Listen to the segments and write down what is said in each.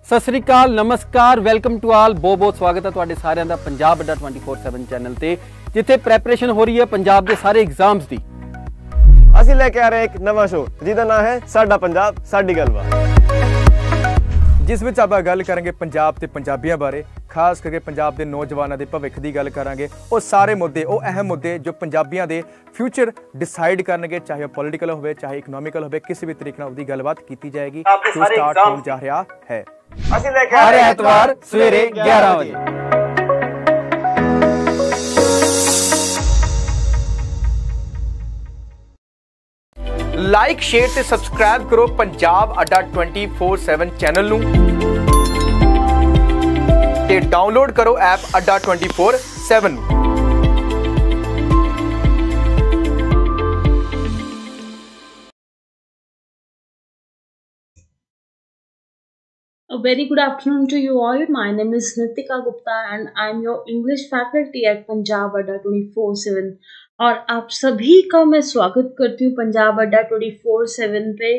सत श्री अकाल, नमस्कार, वेलकम टू आल। बहुत बहुत स्वागत है तुहाडे सारिਆਂ ਦਾ पंजाब अड्डा 24/7 चैनल ਤੇ जिथे ਪ੍ਰੈਪਰੇਸ਼ਨ ਹੋ ਰਹੀ ਹੈ पंजाब ਦੇ ਸਾਰੇ ਐਗਜ਼ਾਮਸ ਦੀ। ਅਸੀਂ ਲੈ ਕੇ ਆ ਰਹੇ ਇੱਕ ਨਵਾਂ ਸ਼ੋ ਜਿਹਦਾ ਨਾਮ ਹੈ ਸਾਡਾ ਪੰਜਾਬ ਸਾਡੀ ਗੱਲਬਾਤ, ਜਿਸ ਵਿੱਚ ਆਪਾਂ ਗੱਲ ਕਰਾਂਗੇ ਪੰਜਾਬ ਤੇ ਪੰਜਾਬੀਆਂ ਬਾਰੇ, ਖਾਸ ਕਰਕੇ ਪੰਜਾਬ ਦੇ ਨੌਜਵਾਨਾਂ ਦੇ ਭਵਿੱਖ ਦੀ ਗੱਲ ਕਰਾਂਗੇ। ਉਹ ਸਾਰੇ ਮੁੱਦੇ, ਉਹ ਅਹਿਮ ਮੁੱਦੇ ਜੋ ਪੰਜਾਬੀਆਂ ਦੇ ਫਿਊਚਰ ਡਿਸਾਈਡ ਕਰਨਗੇ, ਚਾਹੇ ਉਹ ਪੋਲੀਟੀਕਲ ਹੋਵੇ ਚਾਹੇ ਇਕਨੋਮਿਕਲ ਹੋਵੇ, ਕਿਸੇ ਵੀ ਤਰੀਕੇ ਨਾਲ ਉਹਦੀ ਗੱਲਬਾਤ ਕੀਤੀ ਜਾਏਗੀ। ਜੋ ਸਟਾਰਟ ਹੋਣ ਜਾ ਰਿਹਾ ਹੈ ਅਸੀਂ ਲੈ ਕੇ ਆ ਰਹੇ ਐਤਵਾਰ ਸਵੇਰੇ 11 ਵਜੇ। ਲਾਈਕ ਸ਼ੇਅਰ ਤੇ ਸਬਸਕ੍ਰਾਈਬ ਕਰੋ ਪੰਜਾਬ ਅੱਡਾ 24/7 ਚੈਨਲ ਨੂੰ ਤੇ ਡਾਊਨਲੋਡ ਕਰੋ ਐਪ ਅੱਡਾ 24/7 ਨੂੰ। A very good afternoon to you all. My name is Nitika Gupta and I am your English faculty at Punjab अड्डा 24/7 और आप सभी का मैं स्वागत करती हूँ पंजाब अड्डा 24/7 पे।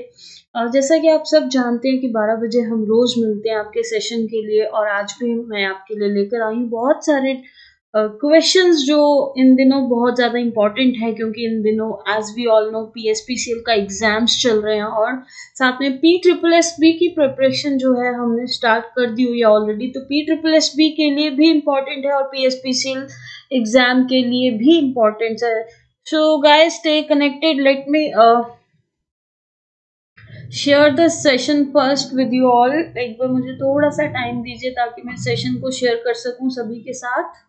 और जैसा कि आप सब जानते हैं कि 12 बजे हम रोज मिलते हैं आपके सेशन के लिए, और आज भी मैं आपके लिए लेकर आई हूँ बहुत सारे क्वेश्चंस जो इन दिनों बहुत ज़्यादा इम्पॉर्टेंट है, क्योंकि इन दिनों as we all know PSPCL का एग्जाम्स चल रहे हैं और साथ में PSSB की प्रिपरेशन जो है हमने स्टार्ट कर दी हुई है ऑलरेडी। तो PSSB के लिए भी इम्पॉर्टेंट है और PSPCL एग्जाम के लिए भी इम्पॉर्टेंट है। So guys stay connected, late me share the session first with you all. एक बार मुझे थोड़ा सा टाइम दीजिए ताकि मैं सेशन को शेयर कर सकूं सभी के साथ।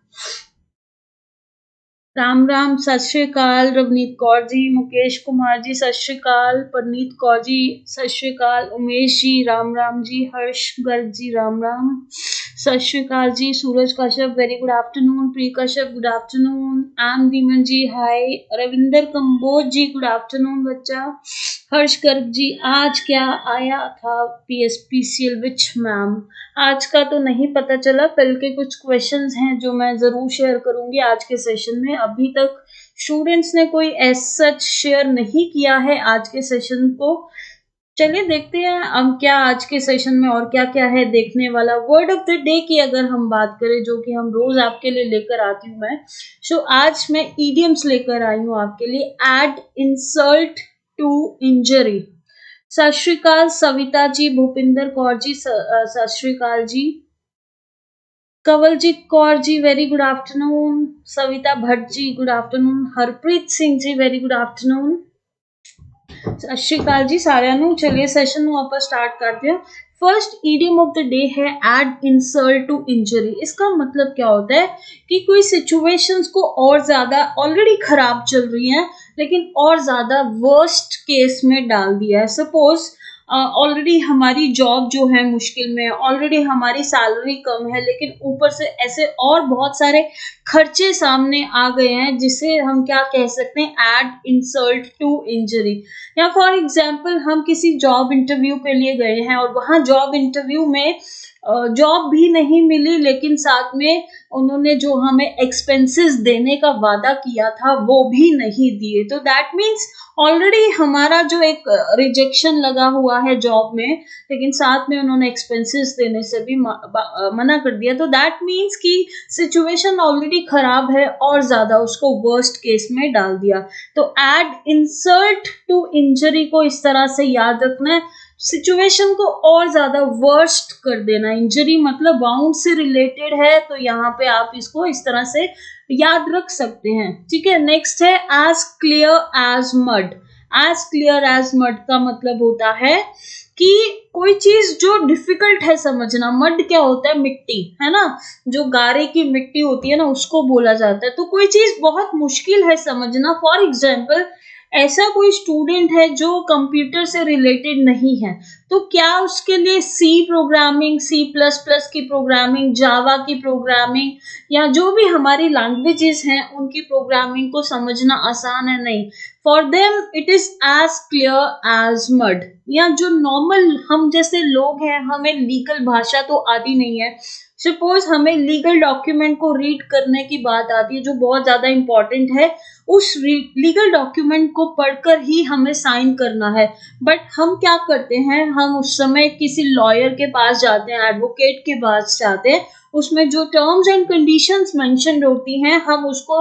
राम राम, सत श्री अकाल रवनीत कौर जी, मुकेश कुमार जी सत श्री अकाल, परनीत कौर जी सत श्री अकाल, उमेश जी राम राम जी, हर्ष Garg ji Ram Ram Sat Shri Akal ji, Suraj Kashyap very good afternoon, प्री Kashyap good afternoon, M Deeman ji hi, Ravinder Kamboj ji good afternoon बच्चा, हर्ष गर्ग जी आज क्या आया था PSPCL विच मैम? आज का तो नहीं पता चला, कल के कुछ क्वेश्चंस हैं जो मैं जरूर शेयर करूंगी आज के सेशन में। अभी तक स्टूडेंट्स ने कोई एज सच शेयर नहीं किया है आज के सेशन को। चलिए देखते हैं अब क्या आज के सेशन में और क्या क्या है देखने वाला। वर्ड ऑफ द डे की अगर हम बात करें, जो कि हम रोज आपके लिए लेकर आती हूँ मैं, सो आज मैं इडियम्स लेकर आई हूँ आपके लिए। Add insult to injury. सत श्री अकाल सविता जी, भूपिंदर कौर जी Sat Shri Akal ji, Kawaljit Kaur ji very good afternoon, Savita Bhatt ji good afternoon, Harpreet Singh ji very good afternoon, Sat Shri Akal जी सारिਆਂ ਨੂੰ। चलिए सेशन ਨੂੰ ਆਪਾਂ स्टार्ट करते हैं। First idiom of the day है एड इंसल्ट टू इंजरी। इसका मतलब क्या होता है कि कोई सिचुएशंस को और ज्यादा ऑलरेडी खराब चल रही हैं लेकिन और ज्यादा वर्स्ट केस में डाल दिया है। सपोज ऑलरेडी हमारी जॉब जो है मुश्किल में, ऑलरेडी हमारी सैलरी कम है, लेकिन ऊपर से ऐसे और बहुत सारे खर्चे सामने आ गए हैं जिसे हम क्या कह सकते हैं, एड इंसल्ट टू इंजरी। या फॉर एग्जांपल हम किसी जॉब इंटरव्यू के लिए गए हैं और वहां जॉब इंटरव्यू में जॉब भी नहीं मिली, लेकिन साथ में उन्होंने जो हमें एक्सपेंसेस देने का वादा किया था वो भी नहीं दिए। तो दैट मीन्स ऑलरेडी हमारा जो एक रिजेक्शन लगा हुआ है जॉब में, लेकिन साथ में उन्होंने एक्सपेंसेस देने से भी मना कर दिया। तो दैट मीन्स कि सिचुएशन ऑलरेडी खराब है और ज्यादा उसको वर्स्ट केस में डाल दिया। तो एड इंसल्ट टू इंजरी को इस तरह से याद रखना है, सिचुएशन को और ज्यादा वर्स्ट कर देना। इंजरी मतलब वाउंड से रिलेटेड है, तो यहाँ पे आप इसको इस तरह से याद रख सकते हैं। ठीक है, नेक्स्ट है as clear as mud. As clear as mud का मतलब होता है कि कोई चीज जो डिफिकल्ट है समझना। मड क्या होता है? मिट्टी, है ना, जो गारे की मिट्टी होती है ना, उसको बोला जाता है। तो कोई चीज बहुत मुश्किल है समझना। फॉर एग्जाम्पल ऐसा कोई स्टूडेंट है जो कंप्यूटर से रिलेटेड नहीं है, तो क्या उसके लिए सी प्रोग्रामिंग, C++ की प्रोग्रामिंग, जावा की प्रोग्रामिंग या जो भी हमारी लैंग्वेजेस हैं उनकी प्रोग्रामिंग को समझना आसान है? नहीं। For them it is as clear as mud. या जो नॉर्मल हम जैसे लोग हैं, हमें लीगल भाषा तो आती नहीं है, सपोज हमें लीगल डॉक्यूमेंट को रीड करने की बात आती है जो बहुत ज्यादा इंपॉर्टेंट है, उस लीगल डॉक्यूमेंट को पढ़कर ही हमें साइन करना है। बट हम क्या करते हैं, हम उस समय किसी लॉयर के पास जाते हैं, एडवोकेट के पास जाते हैं, उसमें जो टर्म्स एंड कंडीशंस मेंशन होती हैं हम उसको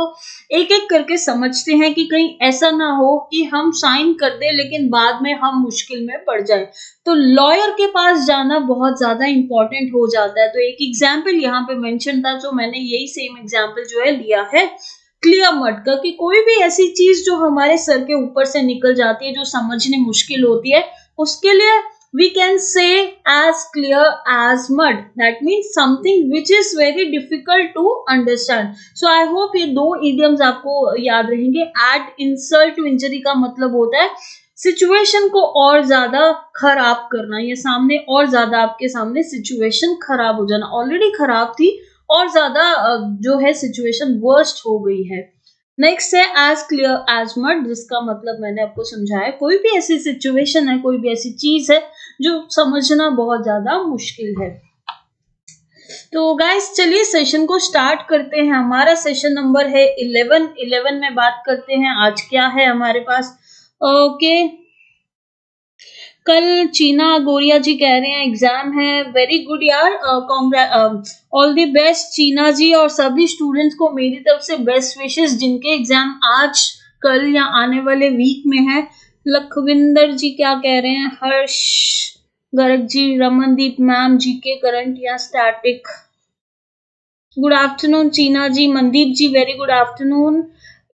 एक एक करके समझते हैं कि कहीं ऐसा ना हो कि हम साइन कर दें लेकिन बाद में हम मुश्किल में पड़ जाए। तो लॉयर के पास जाना बहुत ज्यादा इंपॉर्टेंट हो जाता है। तो एक एग्जाम्पल यहाँ पे मेंशन था, जो मैंने यही सेम एग्जाम्पल जो है लिया है क्लियर मड का, कि कोई भी ऐसी चीज जो हमारे सर के ऊपर से निकल जाती है, जो समझने मुश्किल होती है, उसके लिए we can say as clear as mud. That means something which is very difficult to understand. So I hope ये दो idioms आपको याद रहेंगे। add insult to injury का मतलब होता है सिचुएशन को और ज्यादा खराब करना, ये सामने और ज्यादा आपके सामने सिचुएशन खराब हो जाना, ऑलरेडी खराब थी और ज्यादा जो है सिचुएशन वर्स्ट हो गई है। नेक्स्ट है एज क्लियर एज मड, जिसका मतलब मैंने आपको समझाया, कोई भी ऐसी सिचुएशन है, कोई भी ऐसी चीज है जो समझना बहुत ज्यादा मुश्किल है। तो गाइस चलिए सेशन को स्टार्ट करते हैं। हमारा सेशन नंबर है 11 में बात करते हैं आज क्या है हमारे पास। ओके, कल चीना गोरिया जी कह रहे हैं एग्जाम है, वेरी गुड यार, ऑल द बेस्ट चीना जी, और सभी स्टूडेंट्स को मेरी तरफ से बेस्ट विशेस जिनके एग्जाम आज कल या आने वाले वीक में है। लखविंदर जी क्या कह रहे हैं, हर्ष Garg ji, Ramandeep ma'am, GK current या स्टैटिक, गुड आफ्टरनून चीना जी, मनदीप जी वेरी गुड आफ्टरनून।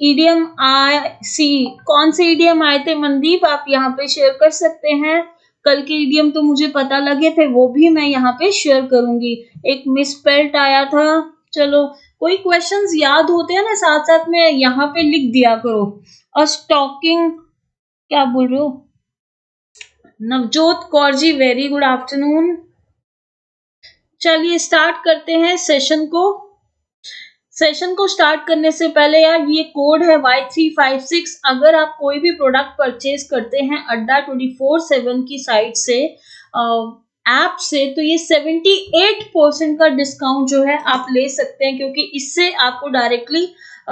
ईडीएम आए सी, कौन से ईडीएम आए थे मनदीप, आप यहाँ पे शेयर कर सकते हैं। कल के ईडीएम तो मुझे पता लगे थे, वो भी मैं यहाँ पे शेयर करूंगी। एक मिसस्पेल्ट आया था, चलो कोई क्वेश्चंस याद होते हैं ना साथ साथ में यहाँ पे लिख दिया करो। और स्टॉकिंग क्या बोल रहे हो, Navjot Kaur ji very good afternoon. चलिए स्टार्ट करते हैं सेशन को। सेशन को स्टार्ट करने से पहले यार ये कोड है Y356, अगर आप कोई भी प्रोडक्ट परचेज करते हैं अड्डा 24/7 की साइट से, ऐप से, तो ये 78% का डिस्काउंट जो है आप ले सकते हैं, क्योंकि इससे आपको डायरेक्टली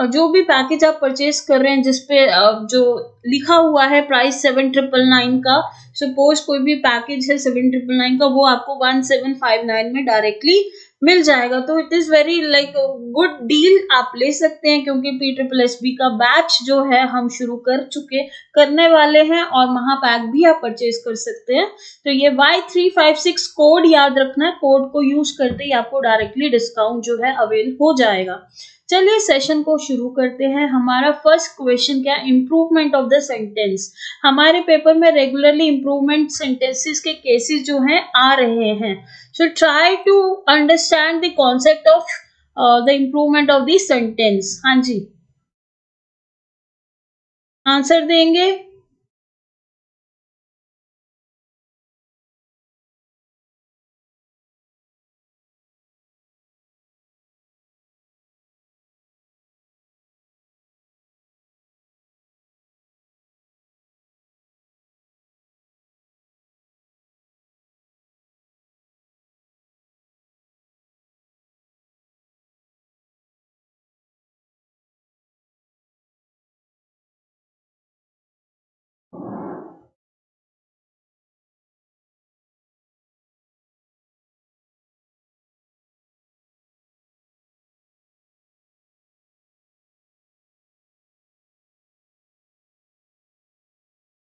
जो भी पैकेज आप परचेज कर रहे हैं जिसपे जो लिखा हुआ है प्राइस 7,999 का, सपोज कोई भी पैकेज है 7,999 का, वो आपको 1,759 में डायरेक्टली मिल जाएगा। तो it is very like good deal, आप ले सकते हैं, क्योंकि PSSB का बैच जो है हम शुरू करने वाले हैं और महापैक भी आप परचेज कर सकते हैं। तो ये Y356 कोड याद रखना है, कोड को यूज करते ही आपको डायरेक्टली डिस्काउंट जो है अवेल हो जाएगा। चलिए सेशन को शुरू करते हैं। हमारा फर्स्ट क्वेश्चन क्या, इम्प्रूवमेंट ऑफ द सेंटेंस। हमारे पेपर में रेगुलरली इम्प्रूवमेंट सेंटेंसेस के केसेस जो हैं आ रहे हैं, so try to understand the concept of the improvement of the sentence. हाँ जी, आंसर देंगे।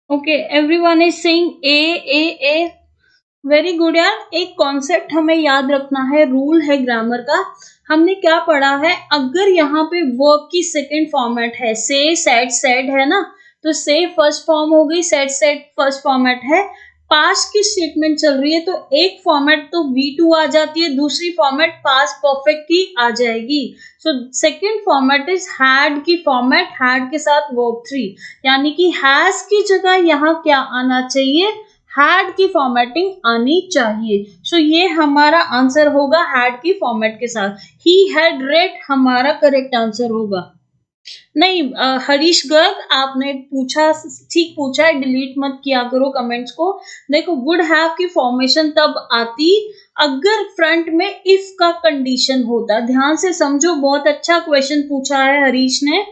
Okay, everyone is saying A. Very good यार, एक कॉन्सेप्ट हमें याद रखना है, रूल है ग्रामर का। हमने क्या पढ़ा है, अगर यहाँ पे वर्ब की सेकंड फॉर्मेट है, से, सेड, सेड है ना, तो से फर्स्ट फॉर्म हो गई, सेड फर्स्ट फॉर्मेट है, पास्ट की स्टेटमेंट चल रही है, तो एक फॉर्मेट तो V2 आ जाती है, दूसरी फॉर्मेट पास्ट परफेक्ट की आ जाएगी। So second format is had की फॉर्मेट, हैड के साथ वर्ब 3, यानी कि हैज की जगह यहाँ क्या आना चाहिए, हैड की फॉर्मेटिंग आनी चाहिए। सो ये हमारा आंसर होगा हैड की फॉर्मेट के साथ। ही हैड रेड हमारा करेक्ट आंसर होगा। नहीं हरीश गर्ग, आपने पूछा, ठीक पूछा है, डिलीट मत किया करो कमेंट्स को। देखो वुड हैव की फॉर्मेशन तब आती अगर फ्रंट में इफ का कंडीशन होता। ध्यान से समझो, बहुत अच्छा क्वेश्चन पूछा है हरीश ने।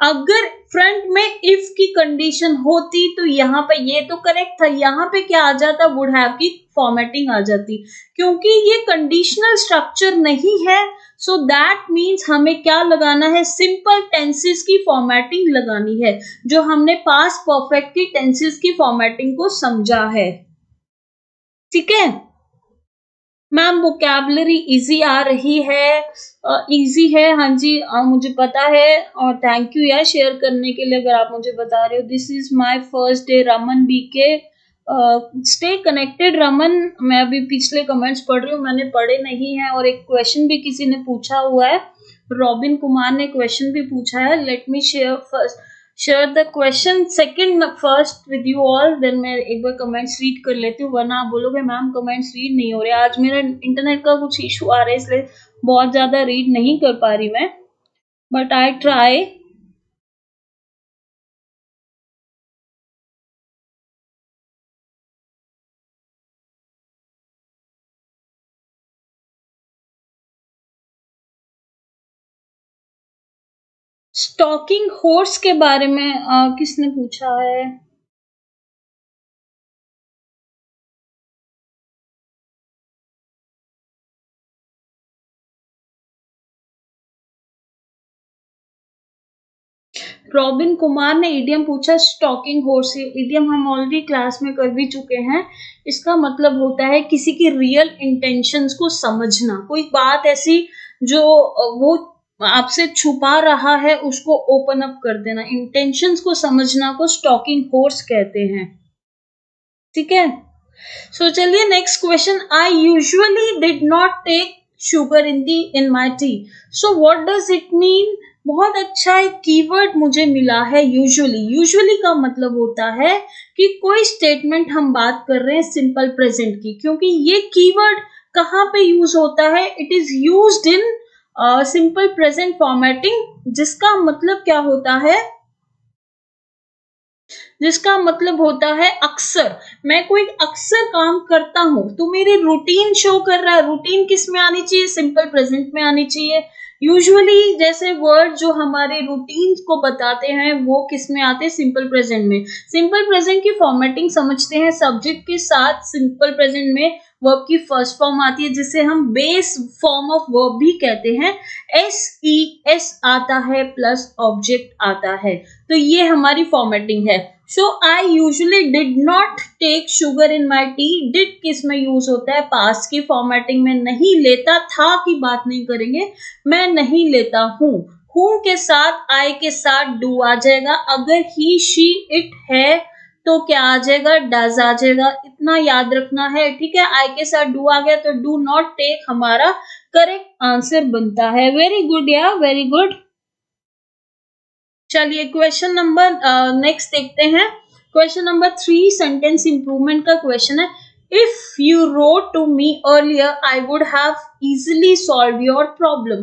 अगर फ्रंट में इफ की कंडीशन होती तो यहाँ पे ये तो करेक्ट था, यहाँ पे क्या आ जाता, वुड हैव की फॉर्मेटिंग आ जाती। क्योंकि ये कंडीशनल स्ट्रक्चर नहीं है, सो दैट मीन्स हमें क्या लगाना है, सिंपल टेंसेस की फॉर्मेटिंग लगानी है, जो हमने पास्ट परफेक्ट की टेंसेस की फॉर्मेटिंग को समझा है। ठीक है मैम, वोकैबुलरी इजी आ रही है, इजी है, हाँ जी मुझे पता है, और थैंक यू यार शेयर करने के लिए अगर आप मुझे बता रहे हो। This is my first day, Raman B K, stay connected Raman. मैं अभी पिछले कमेंट्स पढ़ रही हूँ, मैंने पढ़े नहीं है, और एक क्वेश्चन भी किसी ने पूछा हुआ है, रॉबिन कुमार ने क्वेश्चन भी पूछा है। Let me share the question second first with you all, then मैं एक बार कमेंट्स रीड कर लेती हूँ, वरना आप बोलोगे मैम कमेंट्स रीड नहीं हो रहे। आज मेरा इंटरनेट का कुछ इशू आ रहा है, इसलिए बहुत ज्यादा रीड नहीं कर पा रही मैं, but I try. Stalking horse के बारे में किसने पूछा है? रॉबिन कुमार ने इडियम पूछा, स्टॉकिंग हॉर्स। इडियम हम ऑलरेडी क्लास में कर भी चुके हैं। इसका मतलब होता है किसी की रियल इंटेंशंस को समझना, कोई बात ऐसी जो वो आपसे छुपा रहा है उसको ओपन अप कर देना, इंटेंशंस को समझना को स्टॉकिंग हॉर्स कहते हैं। ठीक है, सो चलिए next question. I usually did not take sugar in my tea, so what does it mean? बहुत अच्छा एक कीवर्ड मुझे मिला है, यूजुअली। यूजुअली का मतलब होता है कि कोई स्टेटमेंट हम बात कर रहे हैं सिंपल प्रेजेंट की, क्योंकि ये कीवर्ड कहाँ पे यूज होता है, it is used in simple present formatting, जिसका मतलब क्या होता है, जिसका मतलब होता है अक्सर। मैं कोई अक्सर काम करता हूं तो मेरी रूटीन शो कर रहा है, रूटीन किस में आनी चाहिए, सिंपल प्रेजेंट में आनी चाहिए। यूजुअली जैसे वर्ड जो हमारे रूटीन को बताते हैं वो किस में आते हैं, सिंपल प्रेजेंट में। सिंपल प्रेजेंट की फॉर्मेटिंग समझते हैं, सब्जेक्ट के साथ सिंपल प्रेजेंट में वर्ब की फर्स्ट फॉर्म आती है, जिसे हम बेस फॉर्म ऑफ वर्ब भी कहते हैं। एस आता है प्लस ऑब्जेक्ट आता है, तो ये हमारी फॉर्मेटिंग है। So I usually did not take sugar in my tea. Did किस में यूज होता है, पास्ट की फॉर्मेटिंग में। नहीं लेता था की बात नहीं करेंगे, मैं नहीं लेता हूं। हूं के साथ आई के साथ डू आ जाएगा। अगर ही शी इट है तो क्या आ जाएगा, डज आ जाएगा। इतना याद रखना है, ठीक है। आई के साथ डू आ गया तो डू नॉट टेक हमारा करेक्ट आंसर बनता है। वेरी गुड यार, वेरी गुड। चलिए क्वेश्चन नंबर नेक्स्ट देखते हैं। क्वेश्चन नंबर 3 सेंटेंस इंप्रूवमेंट का क्वेश्चन है। If you wrote to me earlier, I would have easily solved your problem.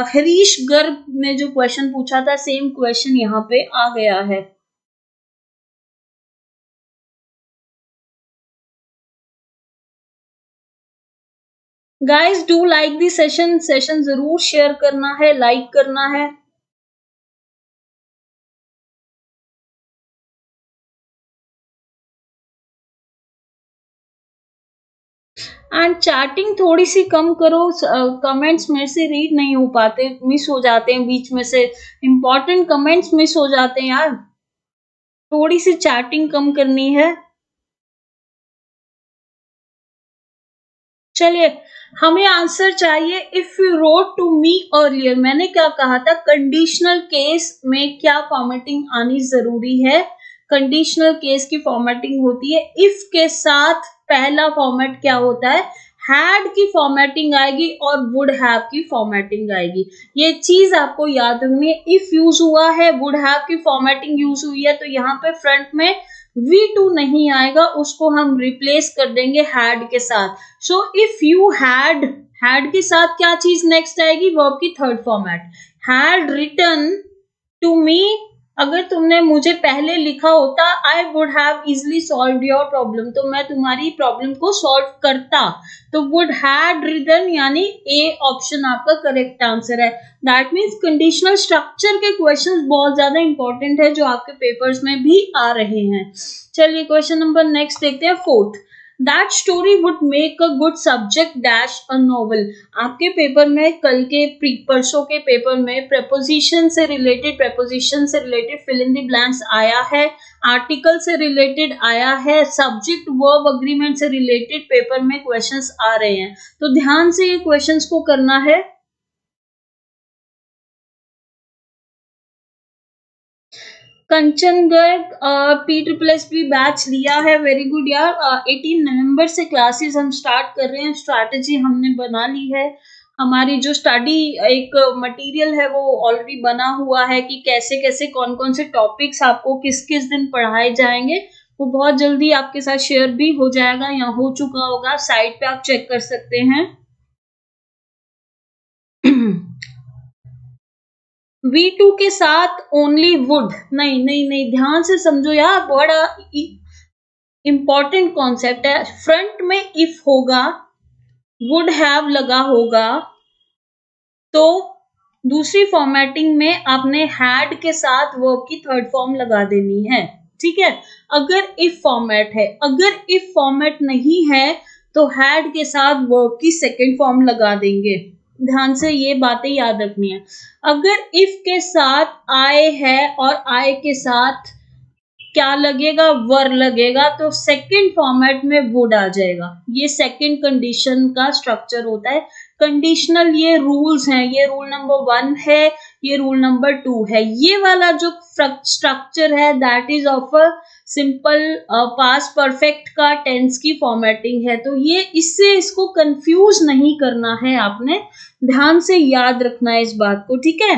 Harish Garg ने जो क्वेश्चन पूछा था, सेम क्वेश्चन यहाँ पे आ गया है। Guys do like the session जरूर शेयर करना है, लाइक करना है। एंड चैटिंग थोड़ी सी कम करो, कमेंट्स मेरे से रीड नहीं हो पाते, मिस हो जाते हैं बीच में से, इंपॉर्टेंट कमेंट्स मिस हो जाते हैं यार। थोड़ी सी चैटिंग कम करनी है। चलिए हमें आंसर चाहिए। If you wrote to me earlier, मैंने क्या कहा था, कंडीशनल केस में क्या फॉर्मेटिंग आनी जरूरी है। कंडीशनल केस की फॉर्मेटिंग होती है इफ के साथ पहला फॉर्मेट क्या होता है, हैड की फॉर्मेटिंग आएगी और वुड हैव की फॉर्मेटिंग आएगी। ये चीज आपको याद रखनी है। इफ यूज हुआ है, वुड हैव की फॉर्मेटिंग यूज हुई है, तो यहाँ पे फ्रंट में V2 नहीं आएगा, उसको हम रिप्लेस कर देंगे हैड के साथ। सो इफ यू हैड के साथ क्या चीज नेक्स्ट आएगी, वर्ब की third format. Had written to me अगर तुमने मुझे पहले लिखा होता I would have easily solve your problem, तो मैं तुम्हारी प्रॉब्लम को सॉल्व करता। तो वुड हैड रिटन यानी ए ऑप्शन आपका करेक्ट आंसर है। दैट मीन्स कंडीशनल स्ट्रक्चर के क्वेश्चंस बहुत ज्यादा इंपॉर्टेंट है जो आपके पेपर्स में भी आ रहे हैं। चलिए क्वेश्चन नंबर नेक्स्ट देखते हैं, fourth. That story would make a good subject dash a novel. आपके पेपर में कल के परसों के पेपर में प्रेपोजिशन से related fill in the blanks आया है, आर्टिकल से रिलेटेड आया है, सब्जेक्ट वर्ब अग्रीमेंट से रिलेटेड पेपर में क्वेश्चंस आ रहे हैं। तो ध्यान से ये क्वेश्चंस को करना है। कंचन गर्ग P+P बैच लिया है, वेरी गुड यार। 18 नवंबर से क्लासेस हम स्टार्ट कर रहे हैं, स्ट्रैटेजी हमने बना ली है। हमारी जो स्टडी एक मटेरियल है वो ऑलरेडी बना हुआ है कि कैसे कैसे कौन कौन से टॉपिक्स आपको किस किस दिन पढ़ाए जाएंगे, वो बहुत जल्दी आपके साथ शेयर भी हो जाएगा या हो चुका होगा, साइट पे आप चेक कर सकते हैं। V2 के साथ ओनली वुड नहीं, ध्यान से समझो यार, बड़ा इंपॉर्टेंट कॉन्सेप्ट है। फ्रंट में इफ होगा, वुड हैव लगा होगा, तो दूसरी फॉर्मेटिंग में आपने हैड के साथ वर्ब की थर्ड फॉर्म लगा देनी है, ठीक है। अगर इफ फॉर्मेट है, अगर इफ फॉर्मेट नहीं है तो हैड के साथ वर्ब की सेकेंड फॉर्म लगा देंगे। ध्यान से ये बातें याद रखनी है। अगर इफ के साथ आए है और आए के साथ क्या लगेगा, वर लगेगा, तो सेकंड फॉर्मेट में वुड आ जाएगा। ये सेकंड कंडीशन का स्ट्रक्चर होता है। कंडीशनल ये रूल्स हैं, ये रूल नंबर 1 है, ये रूल नंबर 2 है। ये वाला जो स्ट्रक्चर है that is of a simple past perfect का टेंस की फॉर्मेटिंग है। तो ये इससे इसको कंफ्यूज नहीं करना है, आपने ध्यान से याद रखना है इस बात को, ठीक है।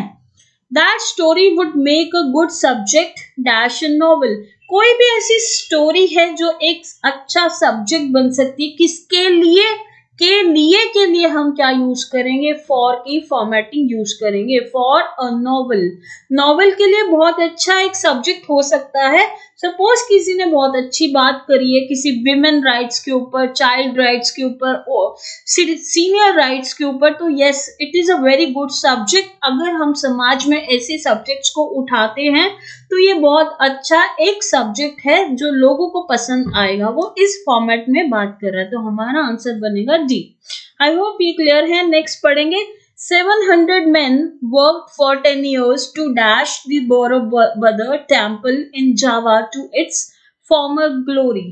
That story would make a good subject dash a novel. कोई भी ऐसी स्टोरी है जो एक अच्छा सब्जेक्ट बन सकती है, किसके लिए, के लिए हम क्या यूज करेंगे, फॉर की फॉर्मेटिंग यूज करेंगे, फॉर अ नॉवल। नॉवल के लिए बहुत अच्छा एक सब्जेक्ट हो सकता है। सपोज किसी ने बहुत अच्छी बात करी है किसी विमेन राइट्स के ऊपर, चाइल्ड राइट्स के ऊपर, सीनियर राइट्स के ऊपर, तो yes it is a very good subject. अगर हम समाज में ऐसे सब्जेक्ट्स को उठाते हैं तो ये बहुत अच्छा एक सब्जेक्ट है जो लोगों को पसंद आएगा। वो इस फॉर्मेट में बात कर रहा है, तो हमारा आंसर बनेगा डी। आई होप ये क्लियर है। नेक्स्ट पढ़ेंगे, 700 men worked for 10 years to dash the Borobudur temple in Java to its former glory.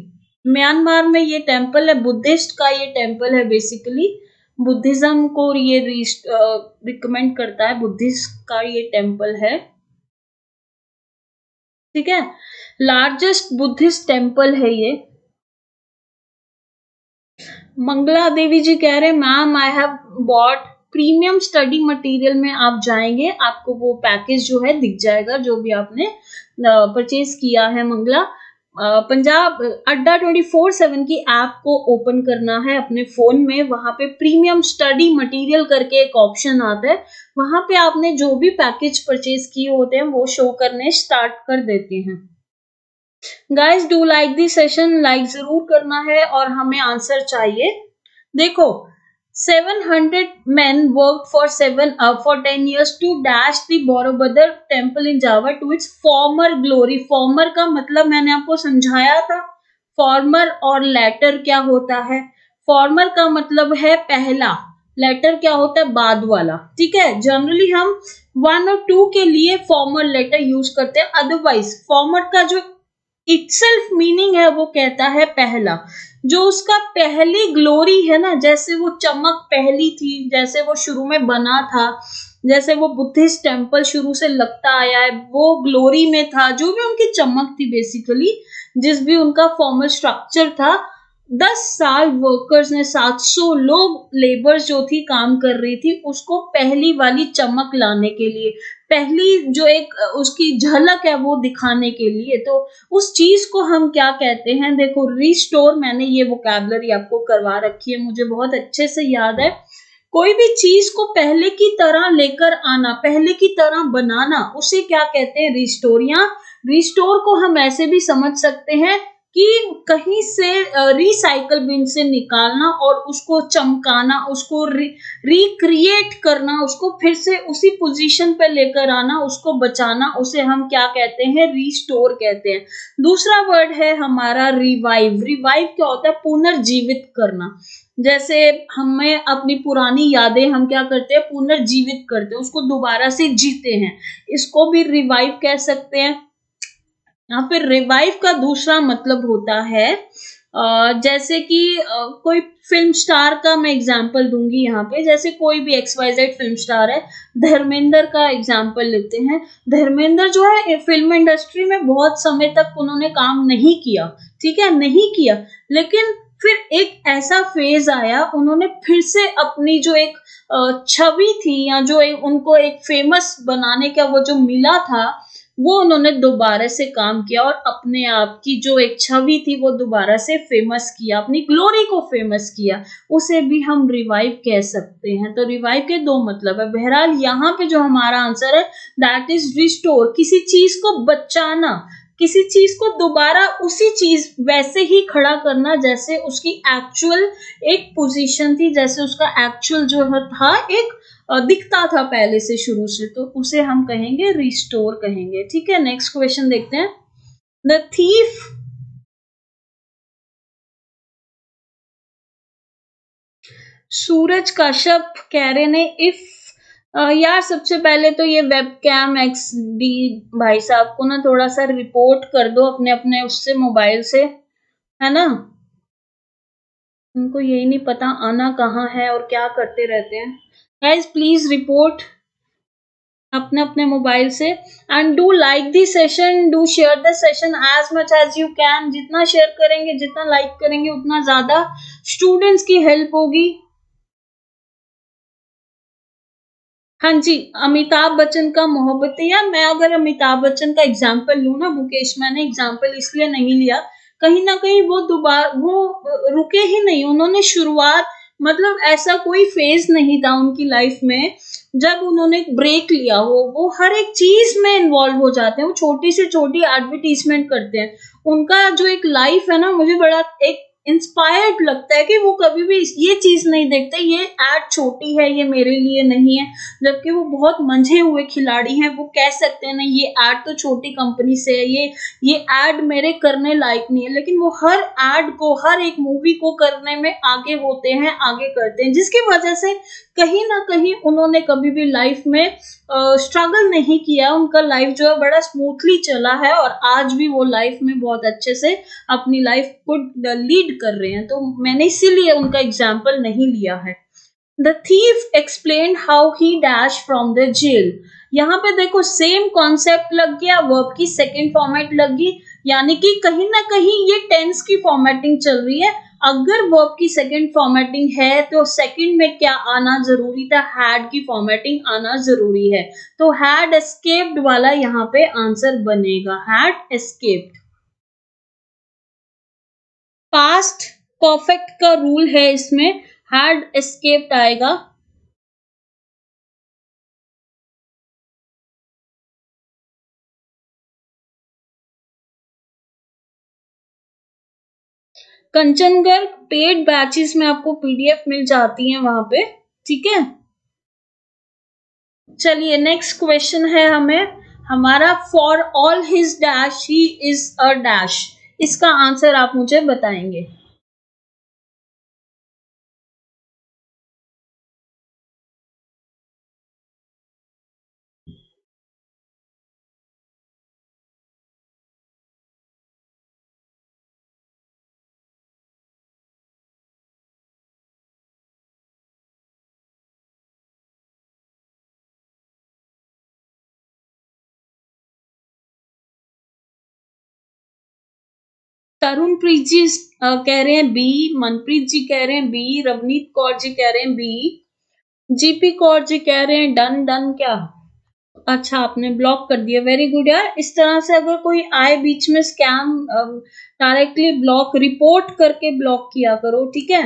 Myanmar में ये टेम्पल है, बुद्धिस्ट का ये टेम्पल है, बेसिकली बुद्धिज्म को ये रिकमेंड करता है, बुद्धिस्ट का ये टेम्पल है, ठीक है। लार्जेस्ट बुद्धिस्ट टेम्पल है ये। मंगला देवी जी कह रहे हैं ma'am I have bought premium study material में आप जाएंगे, आपको वो पैकेज जो है दिख जाएगा जो भी आपने परचेज किया है। मंगला पंजाब अड्डा 24/7 की ऐप को ओपन करना है अपने फोन में, वहां पे प्रीमियम स्टडी मटेरियल करके एक ऑप्शन आता है, वहां पे आपने जो भी पैकेज परचेज किए होते हैं वो शो करने स्टार्ट कर देते हैं। Guys do like this session, like जरूर करना है और हमें आंसर चाहिए। देखो 700 men worked for 10 years to dash the Borobudur temple in Java to its former glory। former का मतलब मैंने आपको समझाया था, former और latter क्या होता है। former का मतलब है पहला, लेटर क्या होता है बाद वाला, ठीक है। जनरली हम 1 और 2 के लिए फॉर्मर लेटर यूज करते हैं, अदरवाइज फॉर्मर का जो इटसेल्फ मीनिंग है वो कहता है पहला, जो उसका पहली ग्लोरी है ना, जैसे वो चमक पहली थी, जैसे वो शुरू में बना था, जैसे वो बुद्धिस्ट टेम्पल शुरू से लगता आया है, वो ग्लोरी में था, जो भी उनकी चमक थी बेसिकली, जिस भी उनका फॉर्मल स्ट्रक्चर था। 10 साल वर्कर्स ने, 700 लोग लेबर्स जो थी काम कर रही थी, उसको पहली वाली चमक लाने के लिए, पहली जो एक उसकी झलक है वो दिखाने के लिए, तो उस चीज को हम क्या कहते हैं। देखो रिस्टोर, मैंने ये वोकैबुलरी आपको करवा रखी है, मुझे बहुत अच्छे से याद है। कोई भी चीज को पहले की तरह लेकर आना, पहले की तरह बनाना, उसे क्या कहते हैं? रिस्टोर। या रिस्टोर को हम ऐसे भी समझ सकते हैं कि कहीं से रिसाइकल बिन से निकालना और उसको चमकाना, उसको रिक्रिएट करना, उसको फिर से उसी पोजीशन पे लेकर आना, उसको बचाना, उसे हम क्या कहते हैं? रिस्टोर कहते हैं। दूसरा वर्ड है हमारा रिवाइव। रिवाइव क्या होता है? पुनर्जीवित करना। जैसे हमें अपनी पुरानी यादें हम क्या करते हैं? पुनर्जीवित करते हैं, उसको दोबारा से जीते हैं, इसको भी रिवाइव कह सकते हैं। यहाँ पे रिवाइव का दूसरा मतलब होता है जैसे कि कोई फिल्म स्टार का मैं एग्जांपल दूंगी यहाँ पे। जैसे कोई भी XYZ फिल्म स्टार है, धर्मेंद्र का एग्जांपल लेते हैं। धर्मेंद्र जो है फिल्म इंडस्ट्री में बहुत समय तक उन्होंने काम नहीं किया, ठीक है, नहीं किया, लेकिन फिर एक ऐसा फेज आया, उन्होंने फिर से अपनी जो एक छवि थी या जो उनको एक फेमस बनाने का वो जो मिला था, वो उन्होंने दोबारा से काम किया और अपने आप की जो एक छवि थी वो दोबारा से फेमस किया, अपनी ग्लोरी को फेमस किया, उसे भी हम रिवाइव कह सकते हैं। तो रिवाइव के दो मतलब है। बहरहाल यहाँ पे जो हमारा आंसर है दैट इज रिस्टोर। किसी चीज को बचाना, किसी चीज को दोबारा उसी चीज वैसे ही खड़ा करना जैसे उसकी एक्चुअल एक पोजीशन थी, जैसे उसका एक्चुअल जो था एक दिखता था पहले से शुरू से, तो उसे हम कहेंगे रिस्टोर कहेंगे। ठीक है, नेक्स्ट क्वेश्चन देखते हैं। द थीफ सूरज कश्यप कह रहे ने इफ यार सबसे पहले तो ये वेबकैम XD भाई साहब को ना थोड़ा सा रिपोर्ट कर दो अपने अपने उससे मोबाइल से, है ना। उनको यही नहीं पता आना कहाँ है और क्या करते रहते हैं। गाइज प्लीज रिपोर्ट अपने अपने मोबाइल से and do like the session, do share the session as much as you can. जितना शेयर करेंगे, जितना लाइक करेंगे, उतना ज्यादा स्टूडेंट्स की हेल्प होगी। हाँ जी, अमिताभ बच्चन का मोहब्बतें, या मैं अगर अमिताभ बच्चन का एग्जाम्पल लू ना मुकेश, मैंने एग्जाम्पल इसलिए नहीं लिया, कहीं ना कहीं वो दोबारा वो रुके ही नहीं। उन्होंने शुरुआत मतलब ऐसा कोई फेज नहीं था उनकी लाइफ में जब उन्होंने ब्रेक लिया हो। वो हर एक चीज में इन्वॉल्व हो जाते हैं, वो छोटी से छोटी एडवर्टीजमेंट करते हैं। उनका जो एक लाइफ है ना, मुझे बड़ा एक इंस्पायर्ड लगता है कि वो कभी भी ये चीज नहीं देखते ये एड छोटी है, ये मेरे लिए नहीं है, जबकि वो बहुत मंझे हुए खिलाड़ी हैं। वो कह सकते हैं नहीं ये एड तो छोटी कंपनी से है, ये एड मेरे करने लायक नहीं है, लेकिन वो हर एड को, हर एक मूवी को करने में आगे होते हैं, आगे करते हैं, जिसकी वजह से कहीं ना कहीं उन्होंने कभी भी लाइफ में स्ट्रगल नहीं किया। उनका लाइफ जो है बड़ा स्मूथली चला है और आज भी वो लाइफ में बहुत अच्छे से अपनी लाइफ को लीड कर रहे हैं। तो मैंने इसीलिए उनका एग्जाम्पल नहीं लिया है। The thief explained how he dash from the jail. यहाँ पे देखो सेम कॉन्सेप्ट लग गया, वर्ब की सेकेंड फॉर्मेट लग गई, यानी कि कहीं ना कहीं ये टेंस की फॉर्मेटिंग चल रही है। अगर वर्ब की सेकंड फॉर्मेटिंग है तो सेकंड में क्या आना जरूरी था? हैड की फॉर्मेटिंग आना जरूरी है। तो हैड एस्केप्ड वाला यहाँ पे आंसर बनेगा, हैड एस्केप्ड। पास्ट परफेक्ट का रूल है इसमें, हैड एस्केप्ड आएगा। कंचनगढ़ पेड बैचेस में आपको PDF मिल जाती हैं वहां पे, ठीक है। चलिए नेक्स्ट क्वेश्चन है हमारा for all his dash he is a dash. इसका आंसर आप मुझे बताएंगे। तरुण प्रीत जी कह रहे हैं बी, मनप्रीत जी कह रहे हैं बी, रवनीत कौर जी कह रहे हैं बी, GP कौर जी कह रहे हैं डन। डन क्या? अच्छा आपने ब्लॉक कर दिया, वेरी गुड यार। इस तरह से अगर कोई आए बीच में स्कैम, डायरेक्टली ब्लॉक, रिपोर्ट करके ब्लॉक किया करो, ठीक है।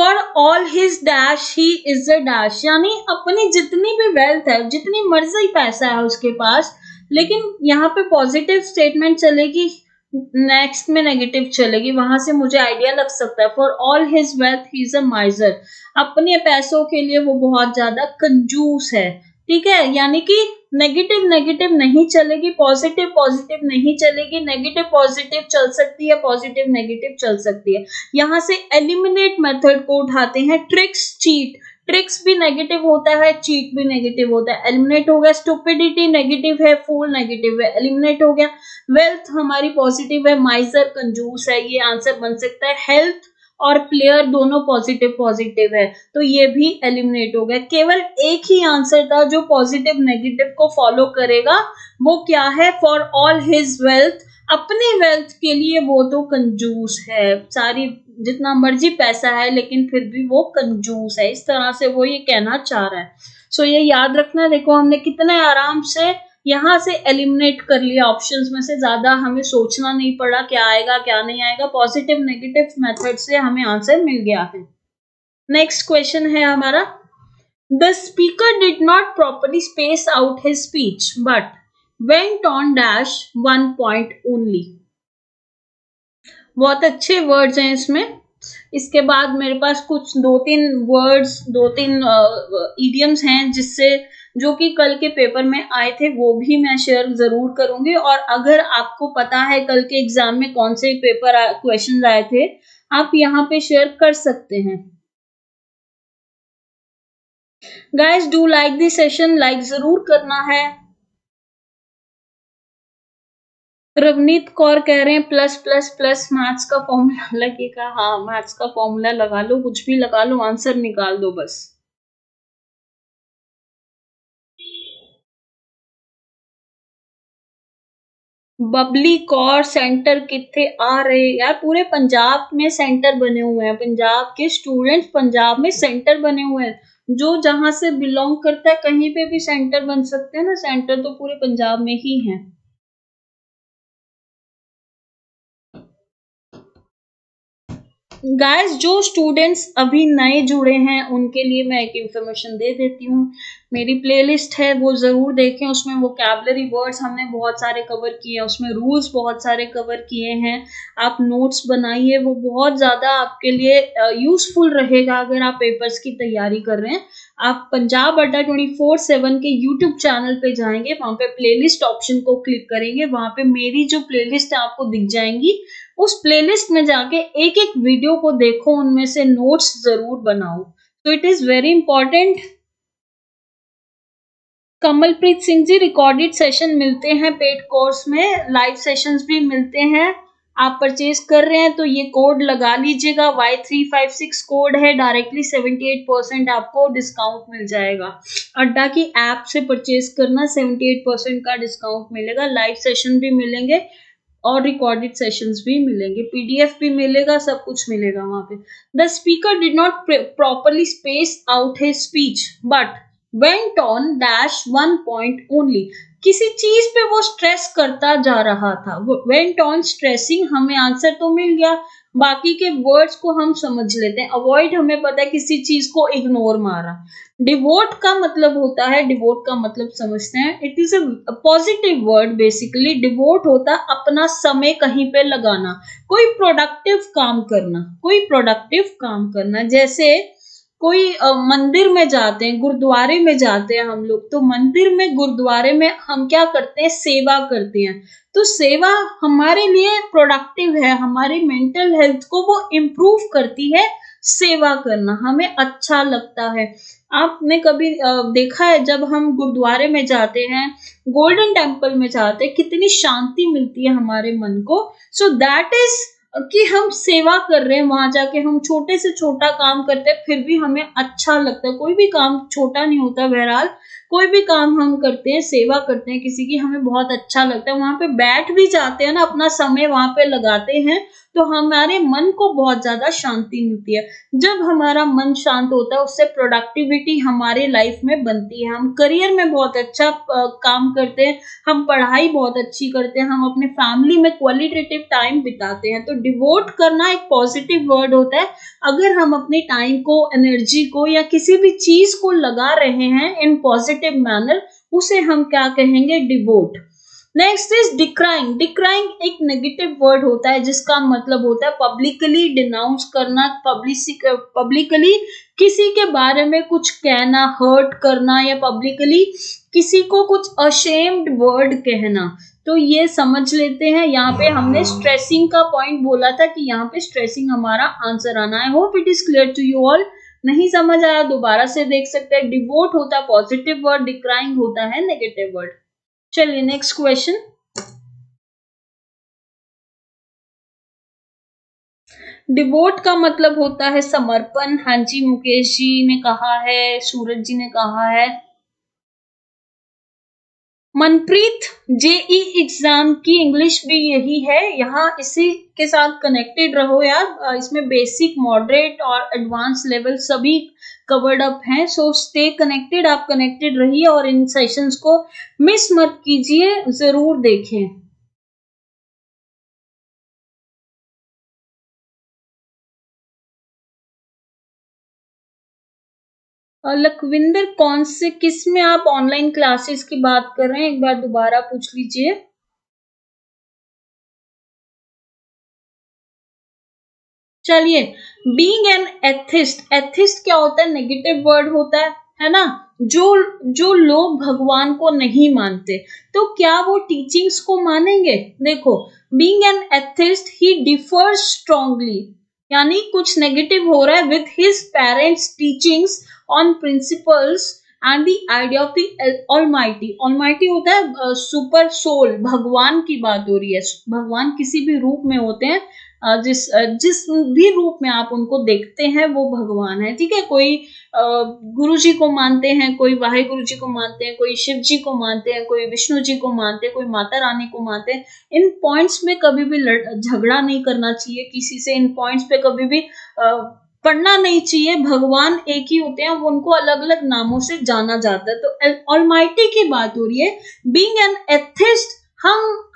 For all his dash he is a dash, यानी अपनी जितनी भी वेल्थ है, जितनी मर्जी पैसा है उसके पास, लेकिन यहाँ पे पॉजिटिव स्टेटमेंट चलेगी, नेक्स्ट में नेगेटिव चलेगी, वहां से मुझे आइडिया लग सकता है। For all his wealth he is a माइजर, अपने पैसों के लिए वो बहुत ज्यादा कंजूस है, ठीक है। यानी कि नेगेटिव नेगेटिव नहीं चलेगी, पॉजिटिव पॉजिटिव नहीं चलेगी, नेगेटिव पॉजिटिव चल सकती है, पॉजिटिव नेगेटिव चल सकती है। यहां से एलिमिनेट मेथड को उठाते हैं, ट्रिक्स चीट, ट्रिक्स भी नेगेटिव होता है, चीट भी नेगेटिव होता है। एलिमिनेट हो गया, स्टुपिडिटी नेगेटिव है, फूल नेगेटिव है, एलिमिनेट हो गया। वेल्थ हमारी पॉजिटिव है, माइजर कंजूस है, ये आंसर बन सकता है। हेल्थ और प्लेयर दोनों पॉजिटिव पॉजिटिव है, तो ये भी एलिमिनेट हो गया। केवल एक ही आंसर था जो पॉजिटिव नेगेटिव को फॉलो करेगा, वो क्या है? फॉर ऑल हिज वेल्थ, अपने वेल्थ के लिए वो तो कंजूस है, सारी जितना मर्जी पैसा है लेकिन फिर भी वो कंजूस है, इस तरह से वो ये कहना चाह रहा है। सो ये याद रखना। देखो हमने कितने आराम से यहां से एलिमिनेट कर लिया, ऑप्शंस में से ज्यादा हमें सोचना नहीं पड़ा क्या आएगा क्या नहीं आएगा, पॉजिटिव नेगेटिव मेथड से हमें आंसर मिल गया है। नेक्स्ट क्वेश्चन है हमारा, the speaker did not properly space out his speech but went on dash 1 point only। बहुत अच्छे वर्ड्स हैं इसमें। इसके बाद मेरे पास कुछ दो तीन वर्ड्स, दो तीन इडियम्स हैं जिससे जो कि कल के पेपर में आए थे, वो भी मैं शेयर जरूर करूंगी। और अगर आपको पता है कल के एग्जाम में कौन से पेपर क्वेश्चन आए थे, आप यहाँ पे शेयर कर सकते हैं। Guys do like this session, like जरूर करना है। रवनीत कौर कह रहे हैं प्लस प्लस प्लस मैथ्स का फॉर्मूला लगेगा। हाँ, मैथ्स का फॉर्मूला लगा लो, कुछ भी लगा लो, आंसर निकाल दो बस। बबली कौर सेंटर कितने आ रहे यार? पूरे पंजाब में सेंटर बने हुए हैं, पंजाब के स्टूडेंट्स पंजाब में सेंटर बने हुए हैं। जो जहां से बिलोंग करता है कहीं पे भी सेंटर बन सकते हैं ना, सेंटर तो पूरे पंजाब में ही है। गाइस जो स्टूडेंट्स अभी नए जुड़े हैं उनके लिए मैं एक इंफॉर्मेशन दे देती हूँ। मेरी प्लेलिस्ट है वो जरूर देखें, उसमें वोकैबुलरी वर्ड्स हमने बहुत सारे कवर किए हैं, उसमें रूल्स बहुत सारे कवर किए हैं। आप नोट्स बनाइए, वो बहुत ज्यादा आपके लिए यूजफुल रहेगा अगर आप पेपर्स की तैयारी कर रहे हैं। आप पंजाब अड्डा 24/7 के यूट्यूब चैनल पे जाएंगे, वहां पे प्लेलिस्ट ऑप्शन को क्लिक करेंगे, वहां पे मेरी जो प्लेलिस्ट है आपको दिख जाएंगी। उस प्लेलिस्ट में जाके एक एक वीडियो को देखो, उनमें से नोट्स जरूर बनाओ। तो it is very important. Kamalpreet Singh ji, recorded session मिलते हैं पेड कोर्स में, लाइव सेशंस भी मिलते हैं। आप परचेज कर रहे हैं तो ये कोड लगा लीजिएगा, Y356 कोड है, डायरेक्टली 78% आपको डिस्काउंट मिल जाएगा। अड्डा की ऐप से परचेज करना, 78% का डिस्काउंट मिलेगा। लाइव सेशन भी मिलेंगे और रिकॉर्डेड सेशंस भी मिलेंगे, PDF भी मिलेगा, सब कुछ मिलेगा वहां पे। The speaker did not properly space out his speech but went on dash 1 point only। किसी चीज पे वो स्ट्रेस करता जा रहा था, वेंट ऑन स्ट्रेसिंग, हमें आंसर तो मिल गया, बाकी के वर्ड्स को हम समझ लेते हैं। अवॉइड हमें पता है किसी चीज को इग्नोर मारा। डिवोट का मतलब होता है, डिवोट का मतलब समझते हैं, it is a positive word. Basically devote होता अपना समय कहीं पे लगाना, कोई प्रोडक्टिव काम करना, कोई प्रोडक्टिव काम करना। जैसे कोई मंदिर में जाते हैं, गुरुद्वारे में जाते हैं हम लोग, तो मंदिर में गुरुद्वारे में हम क्या करते हैं? सेवा करते हैं। तो सेवा हमारे लिए प्रोडक्टिव है, हमारी मेंटल हेल्थ को वो इम्प्रूव करती है। सेवा करना हमें अच्छा लगता है। आपने कभी देखा है जब हम गुरुद्वारे में जाते हैं, गोल्डन टेम्पल में जाते हैं, कितनी शांति मिलती है हमारे मन को। सो दैट इज कि हम सेवा कर रहे हैं, वहां जाके हम छोटे से छोटा काम करते हैं फिर भी हमें अच्छा लगता है। कोई भी काम छोटा नहीं होता, बहरहाल कोई भी काम हम करते हैं, सेवा करते हैं किसी की, हमें बहुत अच्छा लगता है, वहां पे बैठ भी जाते हैं ना, अपना समय वहां पे लगाते हैं, तो हमारे मन को बहुत ज्यादा शांति मिलती है। जब हमारा मन शांत होता है, उससे प्रोडक्टिविटी हमारे लाइफ में बनती है, हम करियर में बहुत अच्छा काम करते हैं, हम पढ़ाई बहुत अच्छी करते हैं, हम अपने फैमिली में क्वालिटेटिव टाइम बिताते हैं। तो डिवोट करना एक पॉजिटिव वर्ड होता है। अगर हम अपने टाइम को, एनर्जी को या किसी भी चीज को लगा रहे हैं इन पॉजिटिव मैनर, उसे हम क्या कहेंगे? Devout. Next is decrying. Decrying एक नेगेटिव वर्ड होता है जिसका मतलब होता है पब्लिकली डिनाउंस करना, पब्लिकली किसी के बारे में कुछ कहना, हर्ट करना, या पब्लिकली किसी को कुछ अशेम्ड वर्ड कहना। तो ये समझ लेते हैं, यहाँ पे हमने स्ट्रेसिंग का पॉइंट बोला था कि यहाँ पे स्ट्रेसिंग हमारा आंसर आना है। Hope it is clear to you all. नहीं समझ आया दोबारा से देख सकते हैं। डिवोट होता है पॉजिटिव वर्ड, डिक्राइंग होता है नेगेटिव वर्ड। चलिए नेक्स्ट क्वेश्चन। डिवोट का मतलब होता है समर्पण। हाँ जी, मुकेश जी ने कहा है, सूरज जी ने कहा है। मनप्रीत, जेई एग्जाम की इंग्लिश भी यही है, यहाँ इसी के साथ कनेक्टेड रहो यार। इसमें बेसिक, मॉडरेट और एडवांस लेवल सभी कवर्ड अप हैं। सो स्टे कनेक्टेड, आप कनेक्टेड रहिए और इन सेशंस को मिस मत कीजिए, जरूर देखें। लखविंदर, कौन से, किस में आप ऑनलाइन क्लासेस की बात कर रहे हैं? एक बार दोबारा पूछ लीजिए। चलिए, बीइंग एन एथिस्ट। एथिस्ट क्या होता है? नेगेटिव वर्ड होता है ना। जो लोग भगवान को नहीं मानते, तो क्या वो टीचिंग्स को मानेंगे? देखो, being an atheist he differs strongly, यानी कुछ नेगेटिव हो रहा है with his parents teachings on principles and the idea of the almighty. Almighty होता है सुपर सोल, भगवान की बात हो रही है। भगवान किसी भी रूप में होते हैं, जिस भी रूप में आप उनको देखते हैं वो भगवान है, ठीक है। कोई गुरु जी को मानते हैं, कोई वाहे गुरु जी को मानते हैं, कोई शिव जी को मानते हैं, कोई विष्णु जी को मानते हैं, कोई माता रानी को मानते हैं। इन पॉइंट्स में कभी भी झगड़ा नहीं करना चाहिए किसी से, इन पॉइंट्स पे कभी भी पढ़ना नहीं चाहिए। भगवान एक ही होते हैं, वो उनको अलग अलग नामों से जाना जाता है। तो ऑलमाइटी की बात हो रही है। बीइंग एन एथिस्ट,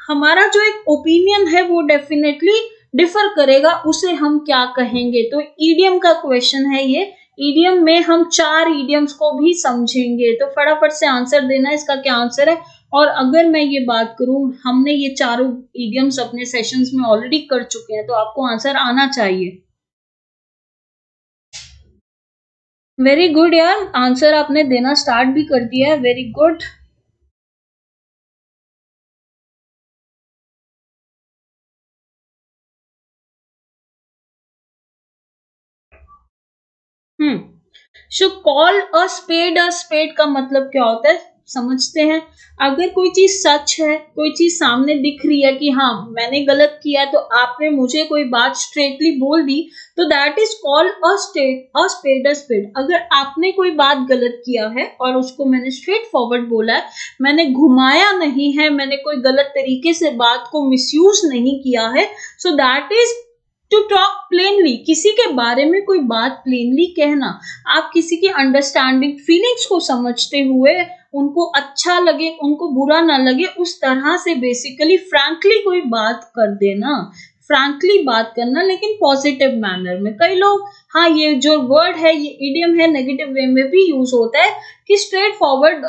हमारा जो एक ओपिनियन है वो डेफिनेटली डिफर करेगा, उसे हम क्या कहेंगे? तो ईडियम का क्वेश्चन है ये। ईडियम में हम 4 ईडियम्स को भी समझेंगे, तो फटाफट से आंसर देना इसका क्या आंसर है। और अगर मैं ये बात करूं, हमने ये चारों ईडियम्स अपने सेशंस में ऑलरेडी कर चुके हैं, तो आपको आंसर आना चाहिए। वेरी गुड यार, आंसर आपने देना स्टार्ट भी कर दिया है, very good. So call a spade का मतलब क्या होता है समझते हैं। अगर कोई चीज सच है, कोई चीज सामने दिख रही है कि हाँ मैंने गलत किया है, तो आपने मुझे कोई बात स्ट्रेटली बोल दी, तो that is called a spade. अगर आपने कोई बात गलत किया है और उसको मैंने स्ट्रेट फॉरवर्ड बोला है, मैंने घुमाया नहीं है, मैंने कोई गलत तरीके से बात को मिसयूज नहीं किया है, so that is to talk plainly. किसी के बारे में कोई बात प्लेनली कहना, आप किसी की अंडरस्टैंडिंग, फीलिंग्स को समझते हुए, उनको अच्छा लगे, उनको बुरा ना लगे, उस तरह से बेसिकली फ्रैंकली कोई बात कर देना, फ्रैंकली बात करना, लेकिन पॉजिटिव मैनर में। कई लोग, हाँ ये जो वर्ड है ये इडियम है, नेगेटिव वे में भी यूज होता है कि स्ट्रेट फॉरवर्ड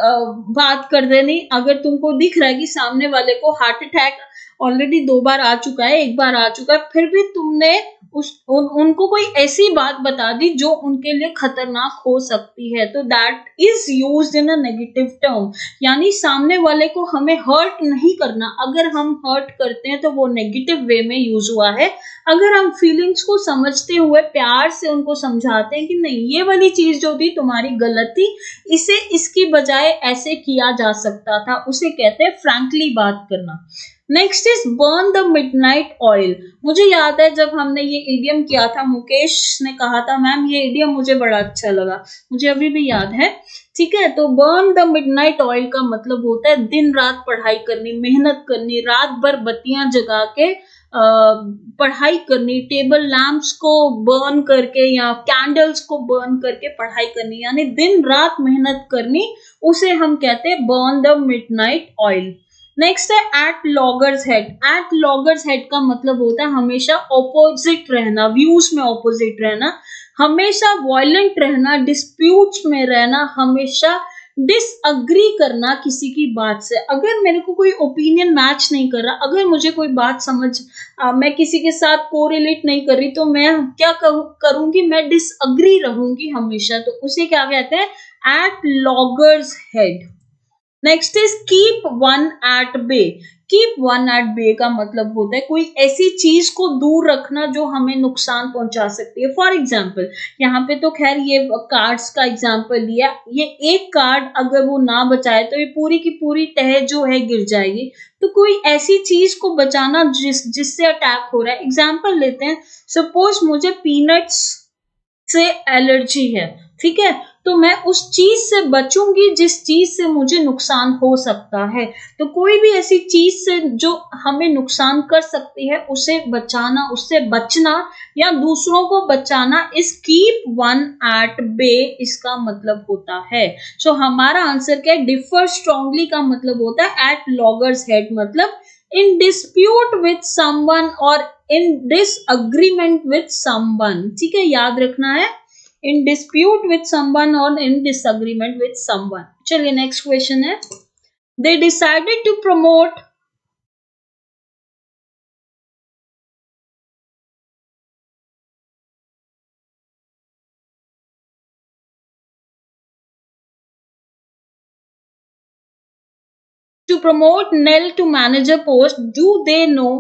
बात कर देनी। अगर तुमको दिख रहा है कि सामने वाले को हार्ट अटैक ऑलरेडी 2 बार आ चुका है, 1 बार आ चुका है, फिर भी तुमने उनको कोई ऐसी बात बता दी जो उनके लिए खतरनाक हो सकती है, तो that is used in a negative term. यानी सामने वाले को हमें हर्ट नहीं करना, अगर हम हर्ट करते हैं तो वो नेगेटिव वे में यूज हुआ है। अगर हम फीलिंग्स को समझते हुए प्यार से उनको समझाते हैं कि नहीं ये वाली चीज जो थी तुम्हारी गलत थी, इसे इसकी बजाय ऐसे किया जा सकता था, उसे कहते हैं फ्रैंकली बात करना। Next is burn the midnight oil. मुझे याद है जब हमने ये इडियम किया था, मुकेश ने कहा था मैम ये इडियम मुझे बड़ा अच्छा लगा, मुझे अभी भी याद है। ठीक है, तो बर्न द मिडनाइट ऑयल का मतलब होता है दिन रात पढ़ाई करनी, मेहनत करनी, रात भर बत्तियां जगा के पढ़ाई करनी, टेबल लैंप्स को बर्न करके या कैंडल्स को बर्न करके पढ़ाई करनी, यानी दिन रात मेहनत करनी, उसे हम कहते हैं burn the midnight oil. Next है at loggerheads. At loggerheads का मतलब होता है हमेशा ऑपोजिट रहना, व्यूज में ऑपोजिट रहना, हमेशा वायलेंट रहना, डिस्प्यूट्स में रहना, हमेशा डिसअग्री करना किसी की बात से। अगर मेरे को कोई ओपिनियन मैच नहीं कर रहा, अगर मुझे कोई बात मैं किसी के साथ कोरिलेट नहीं कर रही, तो मैं क्या करूंगी, मैं डिसअग्री रहूंगी हमेशा, तो उसे क्या कहते हैं, at loggerheads. Next is keep one at bay. Keep one at bay का मतलब होता है कोई ऐसी चीज को दूर रखना जो हमें नुकसान पहुंचा सकती है। फॉर एग्जाम्पल, यहाँ पे तो खैर ये कार्ड्स का एग्जाम्पल लिया, ये एक कार्ड अगर वो ना बचाए तो ये पूरी की पूरी तह जो है गिर जाएगी। तो कोई ऐसी चीज को बचाना जिससे अटैक हो रहा है। एग्जाम्पल लेते हैं, सपोज मुझे पीनट्स से एलर्जी है, ठीक है, तो मैं उस चीज से बचूंगी जिस चीज से मुझे नुकसान हो सकता है। तो कोई भी ऐसी चीज से जो हमें नुकसान कर सकती है उसे बचाना, उससे बचना या दूसरों को बचाना इस कीप वन एट बे, इसका मतलब होता है। सो हमारा आंसर क्या है, डिफर स्ट्रांगली का मतलब होता है एट लॉगर्स हेड, मतलब इन डिस्प्यूट विथ समवन और इन डिसअग्रीमेंट विथ समवन। ठीक है, याद रखना है, in dispute with someone or in disagreement with someone। चलिए नेक्स्ट क्वेश्चन है, they decided to promote Nell to manager post. Do they know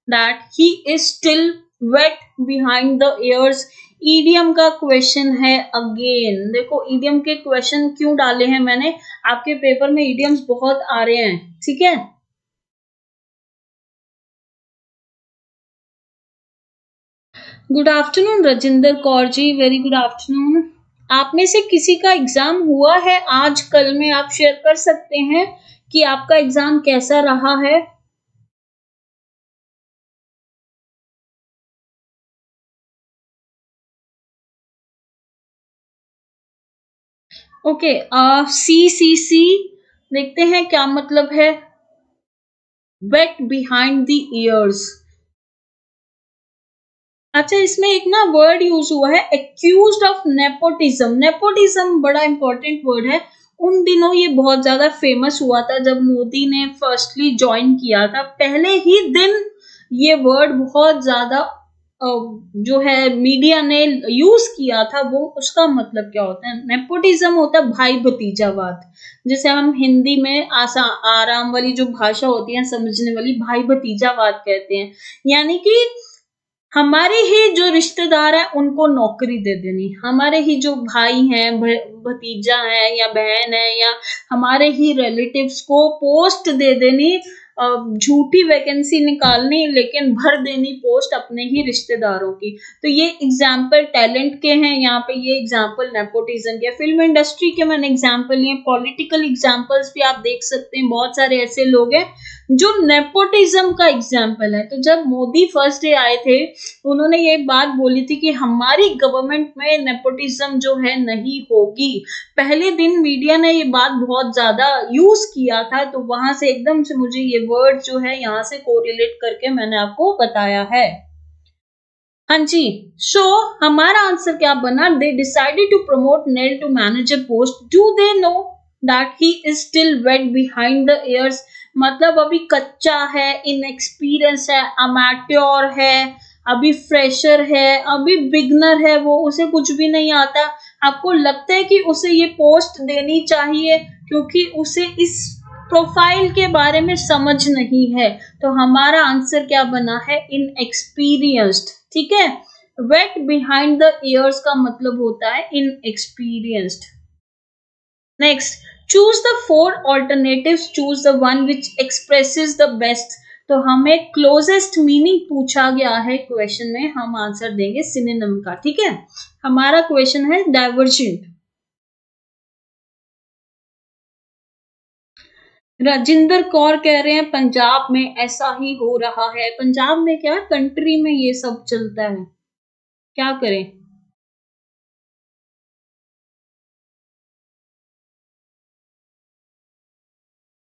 that he is still wet behind the ears? Idiom का question है again. देखो idiom के question क्यों डाले हैं मैंने, आपके पेपर में ईडियम्स बहुत आ रहे हैं, ठीक है। Good afternoon Rajinder Kaur ji, very good afternoon. आप में से किसी का एग्जाम हुआ है आज कल में, आप शेयर कर सकते हैं कि आपका एग्जाम कैसा रहा है। ओके, CCC देखते हैं क्या मतलब है, वेट बिहाइंड द ईयर्स। अच्छा, इसमें एक ना वर्ड यूज हुआ है, एक्यूज्ड ऑफ नेपोटिज्म। नेपोटिज्म बड़ा इंपॉर्टेंट वर्ड है। उन दिनों ये बहुत ज्यादा फेमस हुआ था जब मोदी ने फर्स्टली ज्वाइन किया था, पहले ही दिन ये वर्ड बहुत ज्यादा जो है मीडिया ने यूज किया था। वो उसका मतलब क्या होता है, नेपोटिज्म होता है भाई भतीजावाद, जिसे हम हिंदी में आराम वाली जो भाषा होती है समझने वाली, भाई भतीजावाद कहते हैं। यानी कि हमारे ही जो रिश्तेदार हैं उनको नौकरी दे देनी, हमारे ही जो भाई हैं, भतीजा है या बहन है, या हमारे ही रिलेटिव्स को पोस्ट दे देनी, झूठी वैकेंसी निकालनी लेकिन भर देनी पोस्ट अपने ही रिश्तेदारों की। तो ये एग्जाम्पल टैलेंट के हैं, यहाँ पे ये एग्जाम्पल नेपोटिज्म के। फिल्म इंडस्ट्री के मैंने एग्जाम्पल लिए, पॉलिटिकल एग्जाम्पल्स भी आप देख सकते हैं, बहुत सारे ऐसे लोग हैं जो नेपोटिज्म का एग्जाम्पल है। तो जब मोदी फर्स्ट डे आए थे, उन्होंने ये बात बोली थी कि हमारी गवर्नमेंट में नेपोटिज्म जो है नहीं होगी। पहले दिन मीडिया ने ये बात बहुत ज्यादा यूज किया था, तो वहां से एकदम से मुझे ये वर्ड जो है यहाँ से कोरिलेट करके मैंने आपको बताया है। हाँ जी, सो हमारा आंसर क्या बना, they decided to promote Neil to manager post. Do they know that he is still wet behind the ears, मतलब अभी कच्चा है, इनएक्सपीरियंस है, अमैट्योर है, अभी फ्रेशर है, अभी बिगनर है, वो उसे कुछ भी नहीं आता। आपको लगता है कि उसे ये पोस्ट देनी चाहिए क्योंकि उसे इस प्रोफाइल के बारे में समझ नहीं है। तो हमारा आंसर क्या बना है, इनएक्सपीरियंस्ड। ठीक है, वेट बिहाइंड द ईयर्स का मतलब होता है inexperienced. Next, choose the 4 alternatives, choose the one which expresses the best। तो हमें क्लोजेस्ट मीनिंग पूछा गया है क्वेश्चन में, हम आंसर देंगे सिनोनिम का। ठीक है, हमारा क्वेश्चन है डाइवर्जेंट। राजिंदर कौर कह रहे हैं पंजाब में ऐसा ही हो रहा है। पंजाब में क्या, कंट्री में ये सब चलता है, क्या करें।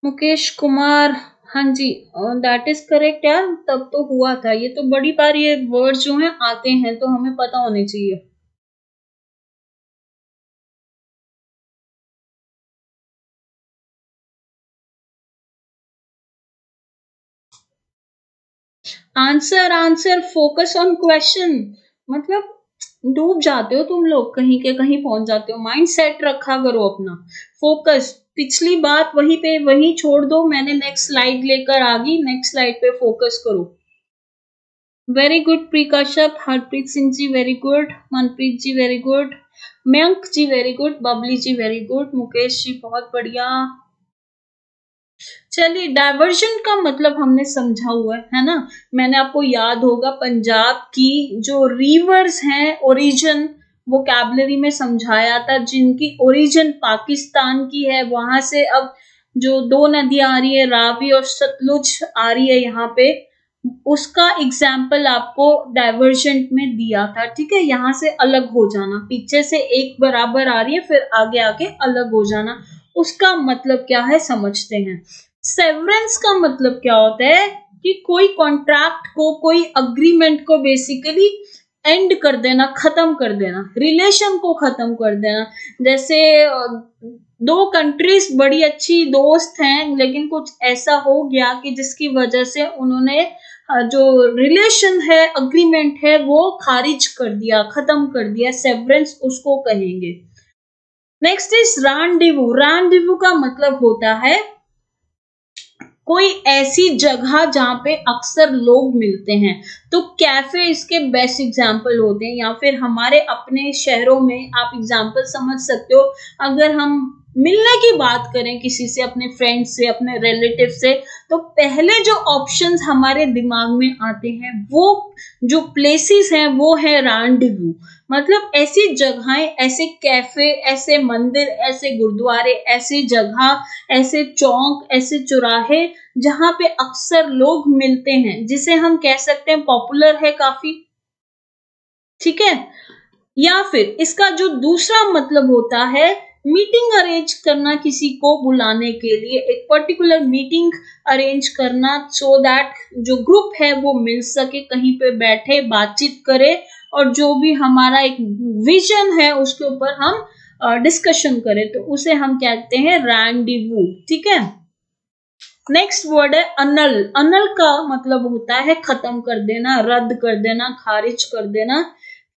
मुकेश कुमार, हाँ जी, दैट इज करेक्ट यार, तब तो हुआ था। ये तो बड़ी बार ये वर्ड जो है आते हैं तो हमें पता होने चाहिए। Answer answer, focus on question, मतलब डूब जाते हो तुम लोग, कहीं के कहीं पहुंच जाते हो। माइंड सेट रखा करो अपना, फोकस। पिछली बात वहीं पे वहीं छोड़ दो, मैंने नेक्स्ट स्लाइड लेकर आ गई, नेक्स्ट स्लाइड पे फोकस करो। Very good प्रिकाशप, Harpreet Singh ji very good, Manpreet जी वेरी गुड, मयंक जी वेरी गुड, बबली जी वेरी गुड, मुकेश जी बहुत बढ़िया। चलिए, डाइवर्जन का मतलब हमने समझा हुआ है ना। मैंने आपको याद होगा पंजाब की जो रिवर्स हैं ओरिजिन वोकैबुलरी में समझाया था, जिनकी ओरिजिन पाकिस्तान की है। वहां से अब जो दो नदियां आ रही है, रावी और सतलुज आ रही है यहाँ पे, उसका एग्जाम्पल आपको डाइवर्जेंट में दिया था। ठीक है, यहाँ से अलग हो जाना, पीछे से एक बराबर आ रही है फिर आगे आके अलग हो जाना, उसका मतलब क्या है समझते हैं। सेवरेंस का मतलब क्या होता है कि कोई कॉन्ट्रैक्ट को, कोई अग्रीमेंट को बेसिकली एंड कर देना, खत्म कर देना, रिलेशन को खत्म कर देना। जैसे दो कंट्रीज बड़ी अच्छी दोस्त हैं, लेकिन कुछ ऐसा हो गया कि जिसकी वजह से उन्होंने जो रिलेशन है, अग्रीमेंट है, वो खारिज कर दिया, खत्म कर दिया, सेवरेंस उसको कहेंगे। Next is रांडेवू। रांडेवू का मतलब होता है कोई ऐसी जगह जहां पे अक्सर लोग मिलते हैं। तो कैफे इसके बेस्ट एग्जाम्पल होते हैं, या फिर हमारे अपने शहरों में आप एग्जाम्पल समझ सकते हो। अगर हम मिलने की बात करें किसी से, अपने फ्रेंड से, अपने रिलेटिव से, तो पहले जो ऑप्शंस हमारे दिमाग में आते हैं, वो जो प्लेसेस हैं वो है रांडेवू। मतलब ऐसी जगहें, ऐसे कैफे, ऐसे मंदिर, ऐसे गुरुद्वारे, ऐसी जगह, ऐसे चौक, ऐसे चौराहे जहां पे अक्सर लोग मिलते हैं, जिसे हम कह सकते हैं पॉपुलर है काफी। ठीक है, या फिर इसका जो दूसरा मतलब होता है मीटिंग अरेंज करना, किसी को बुलाने के लिए एक पर्टिकुलर मीटिंग अरेंज करना, सो दैट जो ग्रुप है वो मिल सके, कहीं पे बैठे बातचीत करे, और जो भी हमारा एक विजन है उसके ऊपर हम डिस्कशन करें, तो उसे हम कहते हैं रैंडीवू। ठीक है, नेक्स्ट वर्ड है अनल। अनल का मतलब होता है खत्म कर देना, रद्द कर देना, खारिज कर देना।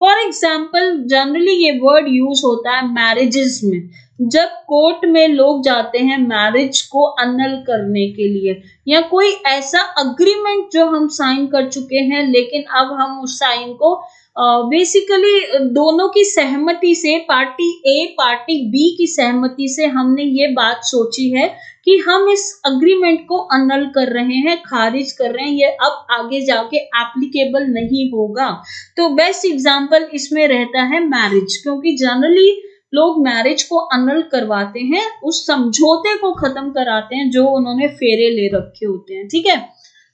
फॉर एग्जाम्पल, जनरली ये वर्ड यूज होता है मैरिजेस में, जब कोर्ट में लोग जाते हैं मैरिज को अनल करने के लिए, या कोई ऐसा अग्रीमेंट जो हम साइन कर चुके हैं, लेकिन अब हम उस साइन को बेसिकली दोनों की सहमति से, पार्टी ए पार्टी बी की सहमति से हमने ये बात सोची है कि हम इस अग्रीमेंट को अनल कर रहे हैं, खारिज कर रहे हैं, ये अब आगे जाके एप्लीकेबल नहीं होगा। तो बेस्ट एग्जांपल इसमें रहता है मैरिज, क्योंकि जनरली लोग मैरिज को अनल करवाते हैं, उस समझौते को खत्म कराते हैं जो उन्होंने फेरे ले रखे होते हैं। ठीक है,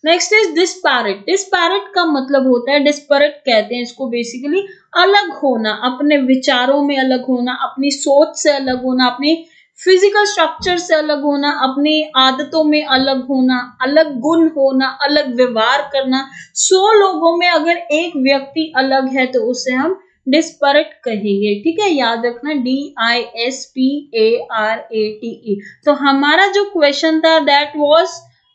नेक्स्ट इज डिस्पैरेट। डिस्पैरेट का मतलब होता है, डिस्पैरेट कहते हैं इसको बेसिकली अलग होना, अपने विचारों में अलग होना, अपनी सोच से अलग होना, अपनी फिजिकल स्ट्रक्चर से अलग होना, अपनी आदतों में अलग होना, अलग गुण होना, अलग व्यवहार करना। 100 लोगों में अगर एक व्यक्ति अलग है तो उसे हम डिस्पैरेट कहेंगे। ठीक है, याद रखना, DISPARATE। तो हमारा जो क्वेश्चन था दैट वाज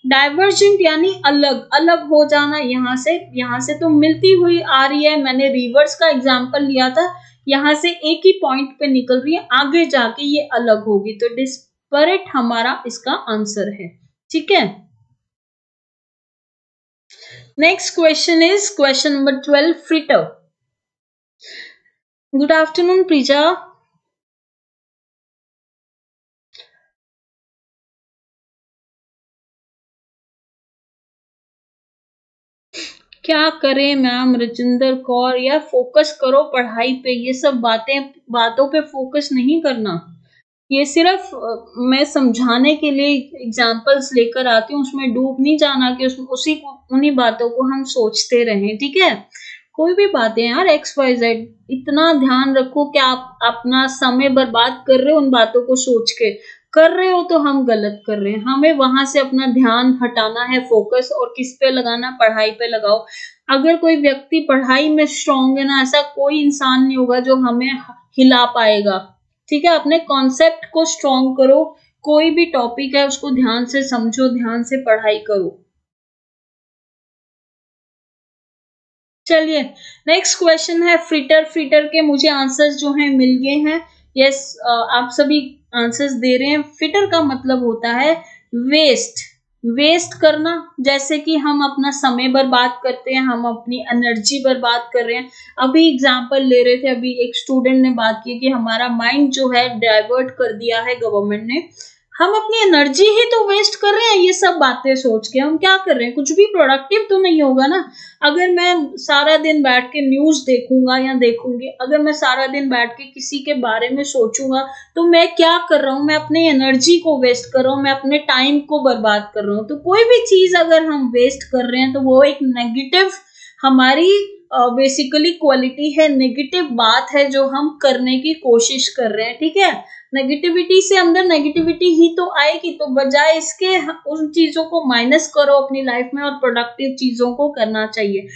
डाइवर्जेंट, यानी अलग अलग हो जाना, यहाँ से तो मिलती हुई आ रही है, मैंने रिवर्स का एग्जांपल लिया था, यहां से एक ही पॉइंट पे निकल रही है, आगे जाके ये अलग होगी, तो डिस्पैरेट हमारा इसका आंसर है। ठीक है, next question is question number 12, fritter. Good afternoon Preeja. क्या करें मैम रजिंदर कौर? या फोकस करो पढ़ाई पे, ये सब बातों पे फोकस नहीं करना। ये सिर्फ मैं समझाने के लिए एग्जांपल्स लेकर आती हूँ, उसमें डूब नहीं जाना कि उन्हीं बातों को हम सोचते रहें, ठीक है। कोई भी बातें यार XYZ, इतना ध्यान रखो कि आप अपना समय बर्बाद कर रहे हो उन बातों को सोच के, कर रहे हो तो हम गलत कर रहे हैं। हमें वहां से अपना ध्यान हटाना है, फोकस, और किस पे लगाना? पढ़ाई पे लगाओ। अगर कोई व्यक्ति पढ़ाई में स्ट्रांग है ना, ऐसा कोई इंसान नहीं होगा जो हमें हिला पाएगा, ठीक है। अपने कॉन्सेप्ट को स्ट्रांग करो, कोई भी टॉपिक है उसको ध्यान से समझो, ध्यान से पढ़ाई करो। चलिए नेक्स्ट क्वेश्चन है फ्रिटर के मुझे आंसर्स जो हैं मिल गए हैं। यस, आप सभी आंसर्स दे रहे हैं। फ्रिटर का मतलब होता है वेस्ट करना, जैसे कि हम अपना समय बर्बाद करते हैं, हम अपनी एनर्जी बर्बाद कर रहे हैं। अभी एग्जांपल ले रहे थे, अभी एक स्टूडेंट ने बात की कि हमारा माइंड जो है डाइवर्ट कर दिया है गवर्नमेंट ने, हम अपनी एनर्जी ही तो वेस्ट कर रहे हैं ये सब बातें सोच के। हम क्या कर रहे हैं? कुछ भी प्रोडक्टिव तो नहीं होगा ना। अगर मैं सारा दिन बैठ के न्यूज देखूंगा या देखूंगी, अगर मैं सारा दिन बैठ के किसी के बारे में सोचूंगा, तो मैं क्या कर रहा हूं? मैं अपनी एनर्जी को वेस्ट कर रहा हूं, मैं अपने टाइम को बर्बाद कर रहा हूं। तो कोई भी चीज अगर हम वेस्ट कर रहे हैं तो वो एक नेगेटिव हमारी बेसिकली क्वालिटी है, नेगेटिव बात है जो हम करने की कोशिश कर रहे हैं, ठीक है। नेगेटिविटी से अंदर नेगेटिविटी ही तो आएगी, तो बजाय इसके उन चीजों को माइनस करो अपनी लाइफ में और प्रोडक्टिव चीजों को करना चाहिए।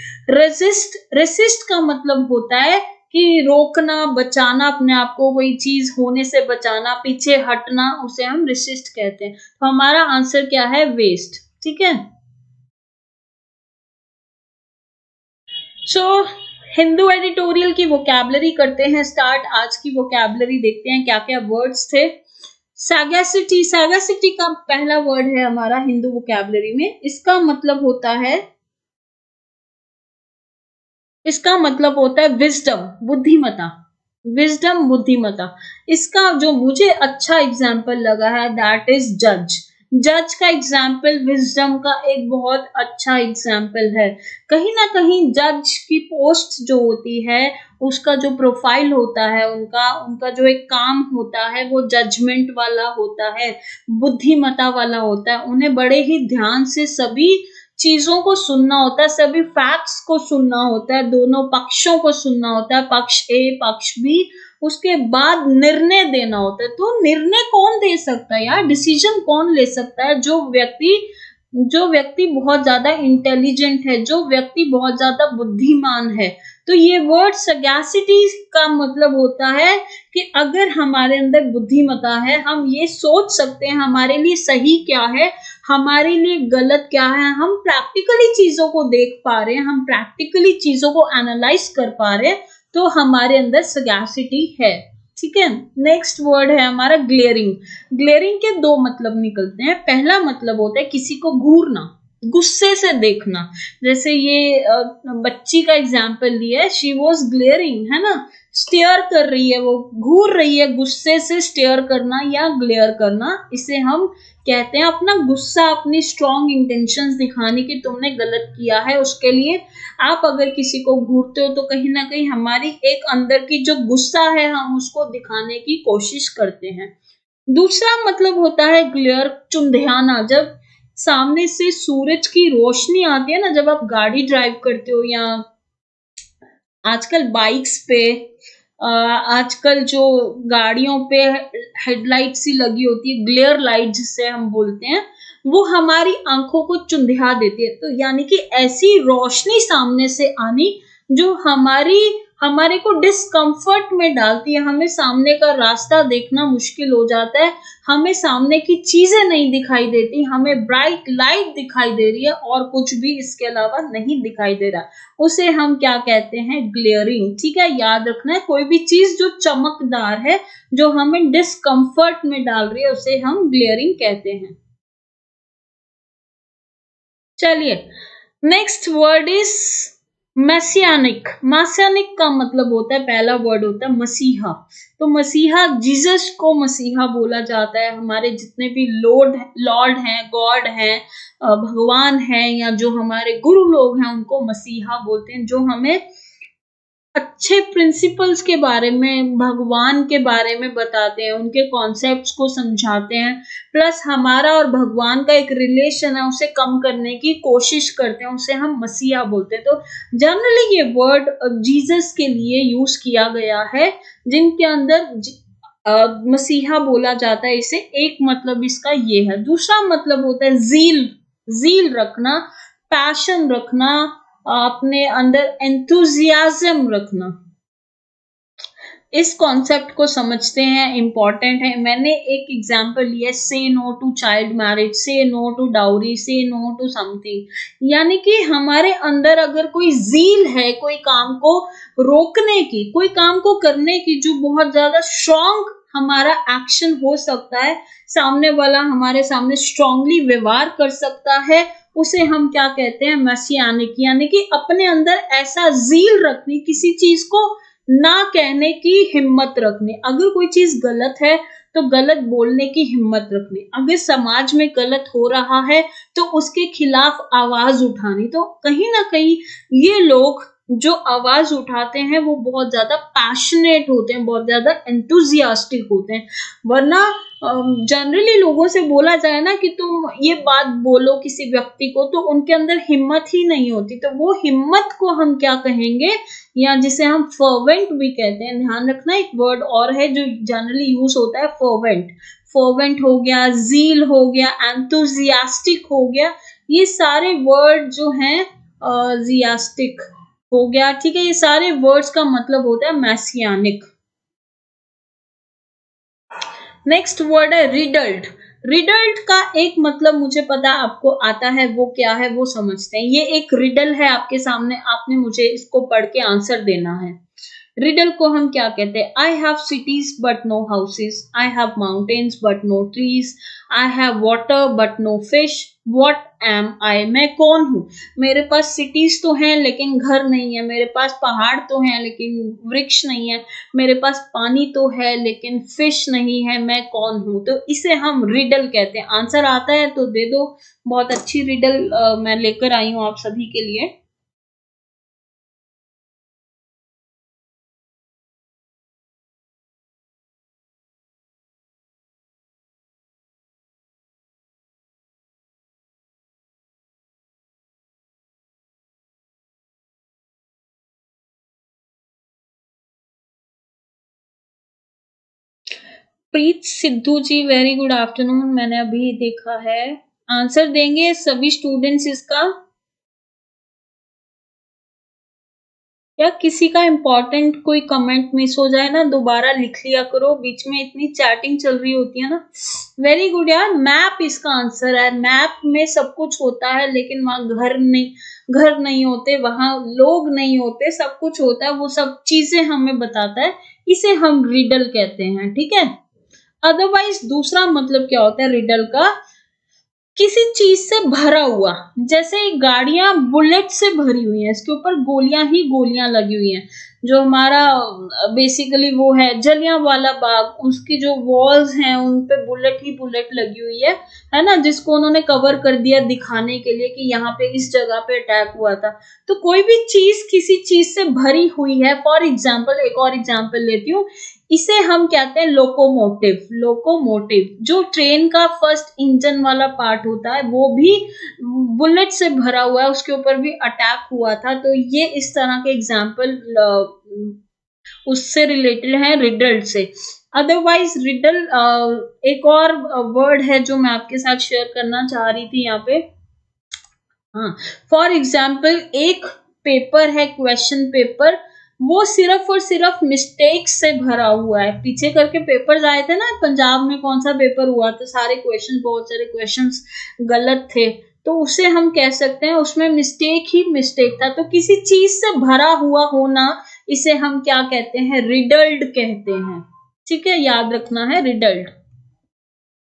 रेसिस्ट का मतलब होता है कि रोकना, बचाना, अपने आप को कोई चीज होने से बचाना, पीछे हटना, उसे हम रेसिस्ट कहते हैं। तो हमारा आंसर क्या है? वेस्ट, ठीक है। सो हिंदू एडिटोरियल की वोकैबुलरी करते हैं स्टार्ट। आज की वोकैबुलरी देखते हैं क्या क्या वर्ड्स थे। सैगैसिटी का पहला वर्ड है हमारा हिंदू वोकैबुलरी में। इसका मतलब होता है विजडम, बुद्धिमता। विजडम, बुद्धिमता। इसका जो मुझे अच्छा एग्जाम्पल लगा है दैट इज जज का एग्जाम्पल विजडम का एक बहुत अच्छा एग्जाम्पल है। कहीं ना कहीं जज की पोस्ट जो होती है, उसका जो प्रोफाइल होता है, उनका जो एक काम होता है वो जजमेंट वाला होता है, बुद्धिमता वाला होता है। उन्हें बड़े ही ध्यान से सभी चीजों को सुनना होता है, सभी फैक्ट्स को सुनना होता है, दोनों पक्षों को सुनना होता है, पक्ष ए पक्ष बी, उसके बाद निर्णय देना होता है। तो निर्णय कौन दे सकता है यार? डिसीजन कौन ले सकता है? जो व्यक्ति बहुत ज्यादा इंटेलिजेंट है, जो व्यक्ति बहुत ज्यादा बुद्धिमान है। तो ये वर्ड सगैसिटी का मतलब होता है कि अगर हमारे अंदर बुद्धिमता है, हम ये सोच सकते हैं हमारे लिए सही क्या है, हमारे लिए गलत क्या है, हम प्रैक्टिकली चीजों को देख पा रहे हैं, हम प्रैक्टिकली चीजों को एनालाइज कर पा रहे हैं, तो हमारे अंदर सगैसिटी है, ठीक है। नेक्स्ट वर्ड है हमारा ग्लेयरिंग के दो मतलब निकलते हैं। पहला मतलब होता है किसी को घूरना, गुस्से से देखना। जैसे ये बच्ची का एग्जाम्पल लिया है, शी वॉज ग्लेयरिंग, है ना, स्टेयर कर रही है, वो घूर रही है, गुस्से से स्टेयर करना या ग्लेयर करना, इसे हम कहते हैं अपना गुस्सा, अपनी स्ट्रॉन्ग इंटेंशंस दिखाने की तुमने गलत किया है उसके लिए। आप अगर किसी को घूरते हो तो कहीं ना कहीं हमारी एक अंदर की जो गुस्सा है हम उसको दिखाने की कोशिश करते हैं। दूसरा मतलब होता है ग्लेयर, चुंधियाना। जब सामने से सूरज की रोशनी आती है ना, जब आप गाड़ी ड्राइव करते हो या आजकल बाइक्स पे, आजकल जो गाड़ियों पे हेडलाइट सी लगी होती है, ग्लेयर लाइट जिसे हम बोलते हैं, वो हमारी आंखों को चुंधिया देती है। तो यानी कि ऐसी रोशनी सामने से आनी जो हमारे को डिस्कंफर्ट में डालती है, हमें सामने का रास्ता देखना मुश्किल हो जाता है, हमें सामने की चीजें नहीं दिखाई देती, हमें ब्राइट लाइट दिखाई दे रही है और कुछ भी इसके अलावा नहीं दिखाई दे रहा, उसे हम क्या कहते हैं? ग्लेयरिंग, ठीक है। याद रखना है, कोई भी चीज जो चमकदार है, जो हमें डिस्कंफर्ट में डाल रही है, उसे हम ग्लेयरिंग कहते हैं। चलिए नेक्स्ट वर्ड इज मैसियानिक, मैसियानिक का मतलब होता है, पहला वर्ड होता है मसीहा। तो मसीहा, जीसस को मसीहा बोला जाता है। हमारे जितने भी लॉर्ड हैं, गॉड हैं, भगवान हैं, या जो हमारे गुरु लोग हैं उनको मसीहा बोलते हैं, जो हमें अच्छे प्रिंसिपल्स के बारे में, भगवान के बारे में बताते हैं, उनके कॉन्सेप्ट्स को समझाते हैं, प्लस हमारा और भगवान का एक रिलेशन है उसे कम करने की कोशिश करते हैं, उसे हम मसीहा बोलते हैं। तो जनरली ये वर्ड जीसस के लिए यूज किया गया है, जिनके अंदर मसीहा बोला जाता है। इसे एक मतलब इसका ये है। दूसरा मतलब होता है जील रखना, पैशन रखना, अपने अंदर एंथुजियाज्म रखना। इस कॉन्सेप्ट को समझते हैं, इंपॉर्टेंट है। मैंने एक एग्जांपल लिया, से नो टू चाइल्ड मैरिज, से नो टू डाउरी, से नो टू समथिंग। यानी कि हमारे अंदर अगर कोई जील है, कोई काम को रोकने की, कोई काम को करने की, जो बहुत ज्यादा स्ट्रॉन्ग हमारा एक्शन हो सकता है, सामने वाला हमारे सामने स्ट्रांगली व्यवहार कर सकता है, उसे हम क्या कहते हैं? मैसियानिक। यानी कि अपने अंदर ऐसा जील रखनी, किसी चीज को ना कहने की हिम्मत रखनी। अगर कोई चीज गलत है तो गलत बोलने की हिम्मत रखनी। अगर समाज में गलत हो रहा है तो उसके खिलाफ आवाज उठानी। तो कहीं ना कहीं ये लोग जो आवाज उठाते हैं वो बहुत ज्यादा पैशनेट होते हैं, बहुत ज्यादा एंथुजियास्टिक होते हैं। वरना जनरली लोगों से बोला जाए ना कि तुम ये बात बोलो किसी व्यक्ति को, तो उनके अंदर हिम्मत ही नहीं होती। तो वो हिम्मत को हम क्या कहेंगे, या जिसे हम फर्वेंट भी कहते हैं। ध्यान रखना, एक वर्ड और है जो जनरली यूज होता है, फर्वेंट हो गया, जील हो गया, एंथुजियास्टिक हो गया। ये सारे वर्ड जो हैं, जियास्टिक हो गया, ठीक है, ये सारे वर्ड्स का मतलब होता है मैसियानिक। नेक्स्ट वर्ड है रिडल्ड। रिडल्ड का एक मतलब मुझे पता आपको आता है, वो क्या है वो समझते हैं। ये एक रिडल है आपके सामने, आपने मुझे इसको पढ़ के आंसर देना है। रिडल को हम क्या कहते हैं? I have cities but no houses, I have mountains but no trees, I have water but no fish, what am I? मैं कौन हूं? मेरे पास सिटीज तो हैं लेकिन घर नहीं है, मेरे पास पहाड़ तो हैं लेकिन वृक्ष नहीं है, मेरे पास पानी तो है लेकिन फिश नहीं है, मैं कौन हूं? तो इसे हम रिडल कहते हैं। आंसर आता है तो दे दो। बहुत अच्छी रिडल मैं लेकर आई हूं आप सभी के लिए। प्रीत सिद्धू जी, वेरी गुड आफ्टरनून। मैंने अभी देखा है। आंसर देंगे सभी स्टूडेंट्स इसका? या किसी का इंपॉर्टेंट कोई कमेंट मिस हो जाए ना, दोबारा लिख लिया करो, बीच में इतनी चैटिंग चल रही होती है ना। वेरी गुड यार, मैप इसका आंसर है। मैप में सब कुछ होता है लेकिन वहां घर नहीं होते, वहां लोग नहीं होते, सब कुछ होता है, वो सब चीजें हमें बताता है। इसे हम रिडल कहते हैं, ठीक है। अदरवाइज दूसरा मतलब क्या होता है रिडल का? किसी चीज से भरा हुआ, जैसे गाड़ियां बुलेट से भरी हुई हैं, इसके ऊपर गोलियां ही गोलियां लगी हुई हैं। जो हमारा बेसिकली वो है जलियांवाला बाग, उसकी जो वॉल्स हैं उन पे बुलेट ही बुलेट लगी हुई है ना, जिसको उन्होंने कवर कर दिया दिखाने के लिए कि यहाँ पे इस जगह पे अटैक हुआ था। तो कोई भी चीज किसी चीज से भरी हुई है। फॉर एग्जाम्पल, एक और एग्जाम्पल लेती हूँ, इसे हम कहते हैं लोकोमोटिव। जो ट्रेन का फर्स्ट इंजन वाला पार्ट होता है वो भी बुलेट से भरा हुआ है, उसके ऊपर भी अटैक हुआ था। तो ये इस तरह के एग्जाम्पल उससे रिलेटेड है रिडल से। अदरवाइज रिडल एक और वर्ड है जो मैं आपके साथ शेयर करना चाह रही थी यहाँ पे। हाँ, फॉर एग्जाम्पल एक पेपर है, क्वेश्चन पेपर, वो सिर्फ और सिर्फ मिस्टेक से भरा हुआ है। पीछे करके पेपर्स आए थे ना, पंजाब में कौन सा पेपर हुआ था, सारे क्वेश्चन, बहुत सारे क्वेश्चंस गलत थे, तो उसे हम कह सकते हैं उसमें मिस्टेक ही मिस्टेक था। तो किसी चीज से भरा हुआ होना, इसे हम क्या कहते हैं? रिडल्ड कहते हैं, ठीक है, याद रखना है, riddled.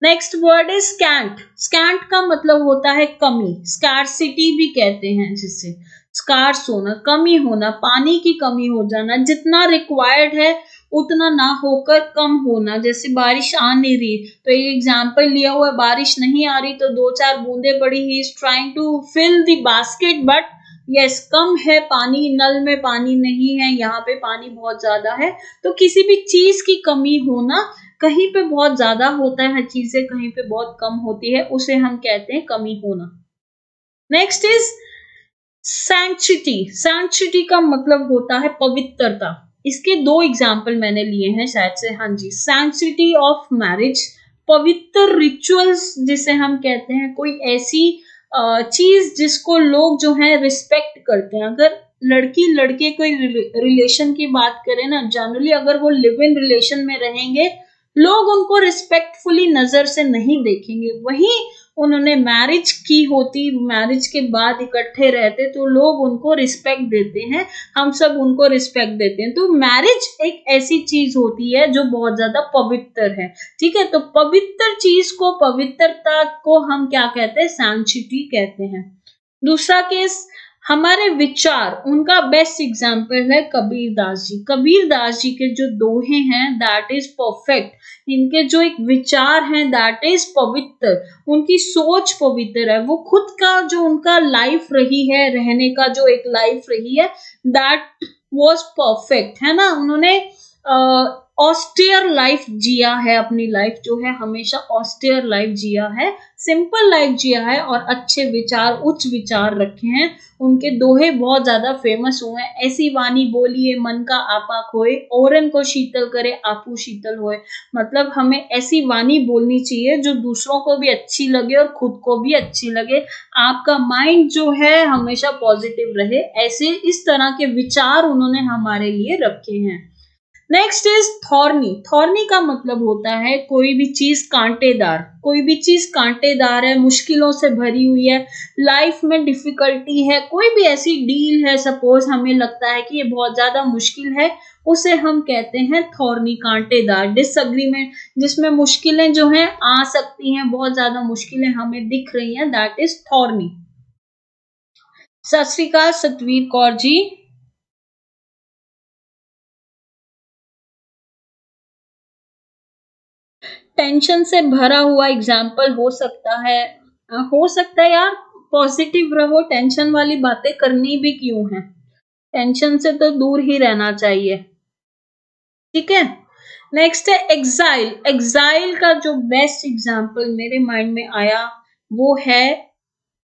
Next word is scent. Scent का मतलब होता है कमी, स्कैर्सिटी भी कहते हैं जिसे। स्कार्स होना, कमी होना, पानी की कमी हो जाना, जितना रिक्वायर्ड है उतना ना होकर कम होना। जैसे बारिश आ नहीं रही तो एक एग्जाम्पल लिया हुआ है, बारिश नहीं आ रही तो 2-4 बूंदे पड़ी, he is trying to fill the basket but yes कम है पानी, नल में पानी नहीं है, यहाँ पे पानी बहुत ज्यादा है। तो किसी भी चीज की कमी होना, कहीं पे बहुत ज्यादा होता है चीजें, कहीं पे बहुत कम होती है, उसे हम कहते हैं कमी होना। Next is sanctity. सैंक्टिटी का मतलब होता है पवित्रता। इसके 2 एग्जाम्पल मैंने लिए हैं शायद से, हाँ जी। सैंक्टिटी ऑफ मैरिज, पवित्र रिचुअल्स जिसे हम कहते हैं, कोई ऐसी चीज जिसको लोग जो है रिस्पेक्ट करते हैं। अगर लड़की लड़के कोई रिलेशन की बात करें ना, जनरली अगर वो लिव इन रिलेशन में रहेंगे, लोग उनको रिस्पेक्टफुली नजर से नहीं देखेंगे। वहीं उन्होंने मैरिज की होती, मैरिज के बाद इकट्ठे रहते तो लोग उनको रिस्पेक्ट देते हैं, हम सब उनको रिस्पेक्ट देते हैं। तो मैरिज एक ऐसी चीज होती है जो बहुत ज्यादा पवित्र है, ठीक है। तो पवित्र चीज को, पवित्रता को हम क्या कहते हैं? सैंक्टिटी कहते हैं। दूसरा केस, हमारे विचार, उनका बेस्ट एग्जाम्पल है कबीरदास जी। कबीरदास जी के जो दोहे हैं दैट इज परफेक्ट, इनके जो एक विचार हैं दैट इज पवित्र, उनकी सोच पवित्र है। वो खुद का जो उनका लाइफ रही है, रहने का जो एक लाइफ रही है, दैट वाज परफेक्ट, है ना। उन्होंने ऑस्टियर लाइफ जिया है, अपनी लाइफ जो है हमेशा ऑस्टियर लाइफ जिया है, सिंपल लाइफ जिया है और अच्छे विचार, उच्च विचार रखे हैं। उनके दोहे बहुत ज्यादा फेमस हुए हैं। ऐसी वाणी बोलिए मन का आपा खोए, औरन को शीतल करे आपू शीतल होए। मतलब हमें ऐसी वाणी बोलनी चाहिए जो दूसरों को भी अच्छी लगे और खुद को भी अच्छी लगे। आपका माइंड जो है हमेशा पॉजिटिव रहे, ऐसे इस तरह के विचार उन्होंने हमारे लिए रखे हैं। Next is thorny. थॉर्नी का मतलब होता है कोई भी चीज कांटेदार, कोई भी चीज कांटेदार है, मुश्किलों से भरी हुई है, लाइफ में डिफिकल्टी है, कोई भी ऐसी डील है, सपोज हमें लगता है कि ये बहुत ज्यादा मुश्किल है, उसे हम कहते हैं थॉर्नी, कांटेदार। डिसएग्रीमेंट, जिसमें मुश्किलें जो हैं आ सकती हैं, बहुत ज्यादा मुश्किलें हमें दिख रही हैं, दैट इज थॉर्नी। सत श्री अकाल सतवीर कौर जी। टेंशन से भरा हुआ एग्जाम्पल हो सकता है यार, पॉजिटिव रहो, टेंशन वाली बातें करनी भी क्यों है, टेंशन से तो दूर ही रहना चाहिए, ठीक है। नेक्स्ट है एग्जाइल। एग्जाइल का जो बेस्ट एग्जाम्पल मेरे माइंड में आया वो है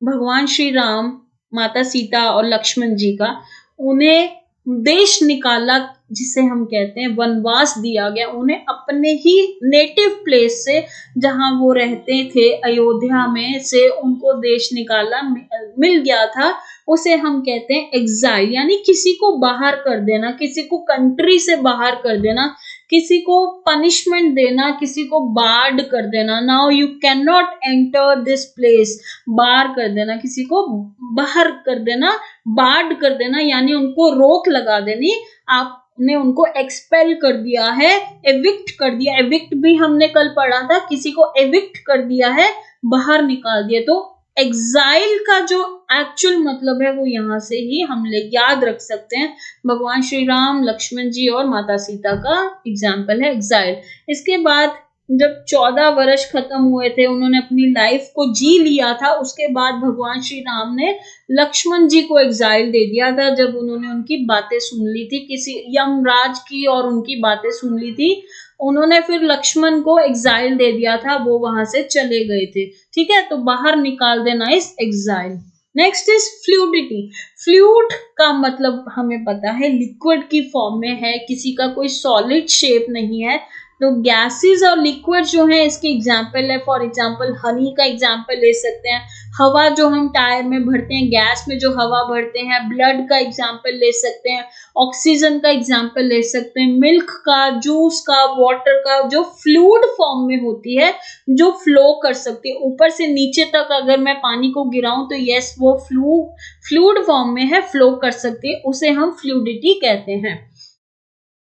भगवान श्री राम, माता सीता और लक्ष्मण जी का। उन्हें देश निकाला, जिसे हम कहते हैं वनवास दिया गया, उन्हें अपने ही नेटिव प्लेस से, जहां वो रहते थे अयोध्या में से, उनको देश निकाला मिल गया था, उसे हम कहते हैं एग्जाइल। यानी किसी को बाहर कर देना, किसी को कंट्री से बाहर कर देना, किसी को पनिशमेंट देना, किसी को बार्ड कर देना। Now you can not enter this place, bar कर देना, किसी को बाहर कर देना, बार्ड कर देना, यानी उनको रोक लगा देनी। आपने उनको एक्सपेल कर दिया है, एविक्ट कर दिया। एविक्ट भी हमने कल पढ़ा था, किसी को एविक्ट कर दिया है, बाहर निकाल दिया। तो एग्जाइल का जो एक्चुअल मतलब है वो यहां से ही हम याद रख सकते हैं। भगवान श्री राम, लक्ष्मण जी और माता सीता का एग्जाम्पल है एग्जाइल। इसके बाद जब 14 वर्ष खत्म हुए थे, उन्होंने अपनी लाइफ को जी लिया था, उसके बाद भगवान श्री राम ने लक्ष्मण जी को एग्जाइल दे दिया था। जब उन्होंने उनकी बातें सुन ली थी, किसी यमराज की और उनकी बातें सुन ली थी, उन्होंने फिर लक्ष्मण को एग्जाइल दे दिया था, वो वहां से चले गए थे, ठीक है। तो बाहर निकाल देना इस exile. Next is fluidity. Fluid का मतलब हमें पता है लिक्विड की फॉर्म में है, किसी का कोई सॉलिड शेप नहीं है। तो गैसेस और लिक्विड जो है इसके एग्जाम्पल है, फॉर एग्जाम्पल हनी का एग्जाम्पल ले सकते हैं, हवा जो हम टायर में भरते हैं, गैस में जो हवा भरते हैं, ब्लड का एग्जाम्पल ले सकते हैं, ऑक्सीजन का एग्जाम्पल ले सकते हैं, मिल्क का, जूस का, वाटर का, जो फ्लूइड फॉर्म में होती है, जो फ्लो कर सकती है ऊपर से नीचे तक। अगर मैं पानी को गिराऊं तो यस वो फ्लूइड फॉर्म में है, फ्लो कर सकती है, उसे हम फ्लूइडिटी कहते हैं।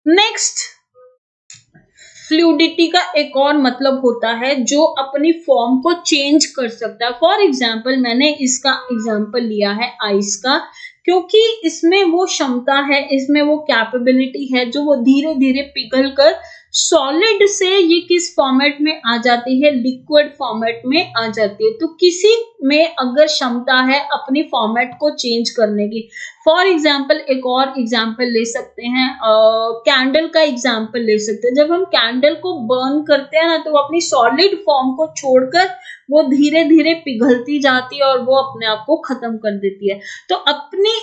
नेक्स्ट, फ्लूइडिटी का एक और मतलब होता है जो अपनी फॉर्म को चेंज कर सकता है। फॉर एग्जाम्पल मैंने इसका एग्जाम्पल लिया है आइस का, क्योंकि इसमें वो क्षमता है, इसमें वो कैपेबिलिटी है जो वो धीरे धीरे पिघल कर सॉलिड से ये किस फॉर्मेट में आ जाती है, लिक्विड फॉर्मेट में आ जाती है। तो किसी में अगर क्षमता है अपनी फॉर्मेट को चेंज करने की, फॉर एग्जाम्पल एक और एग्जाम्पल ले सकते हैं, कैंडल का एग्जाम्पल ले सकते हैं। जब हम कैंडल को बर्न करते हैं ना तो वो अपनी सॉलिड फॉर्म को छोड़कर वो धीरे धीरे पिघलती जाती है और वो अपने आप को खत्म कर देती है। तो अपनी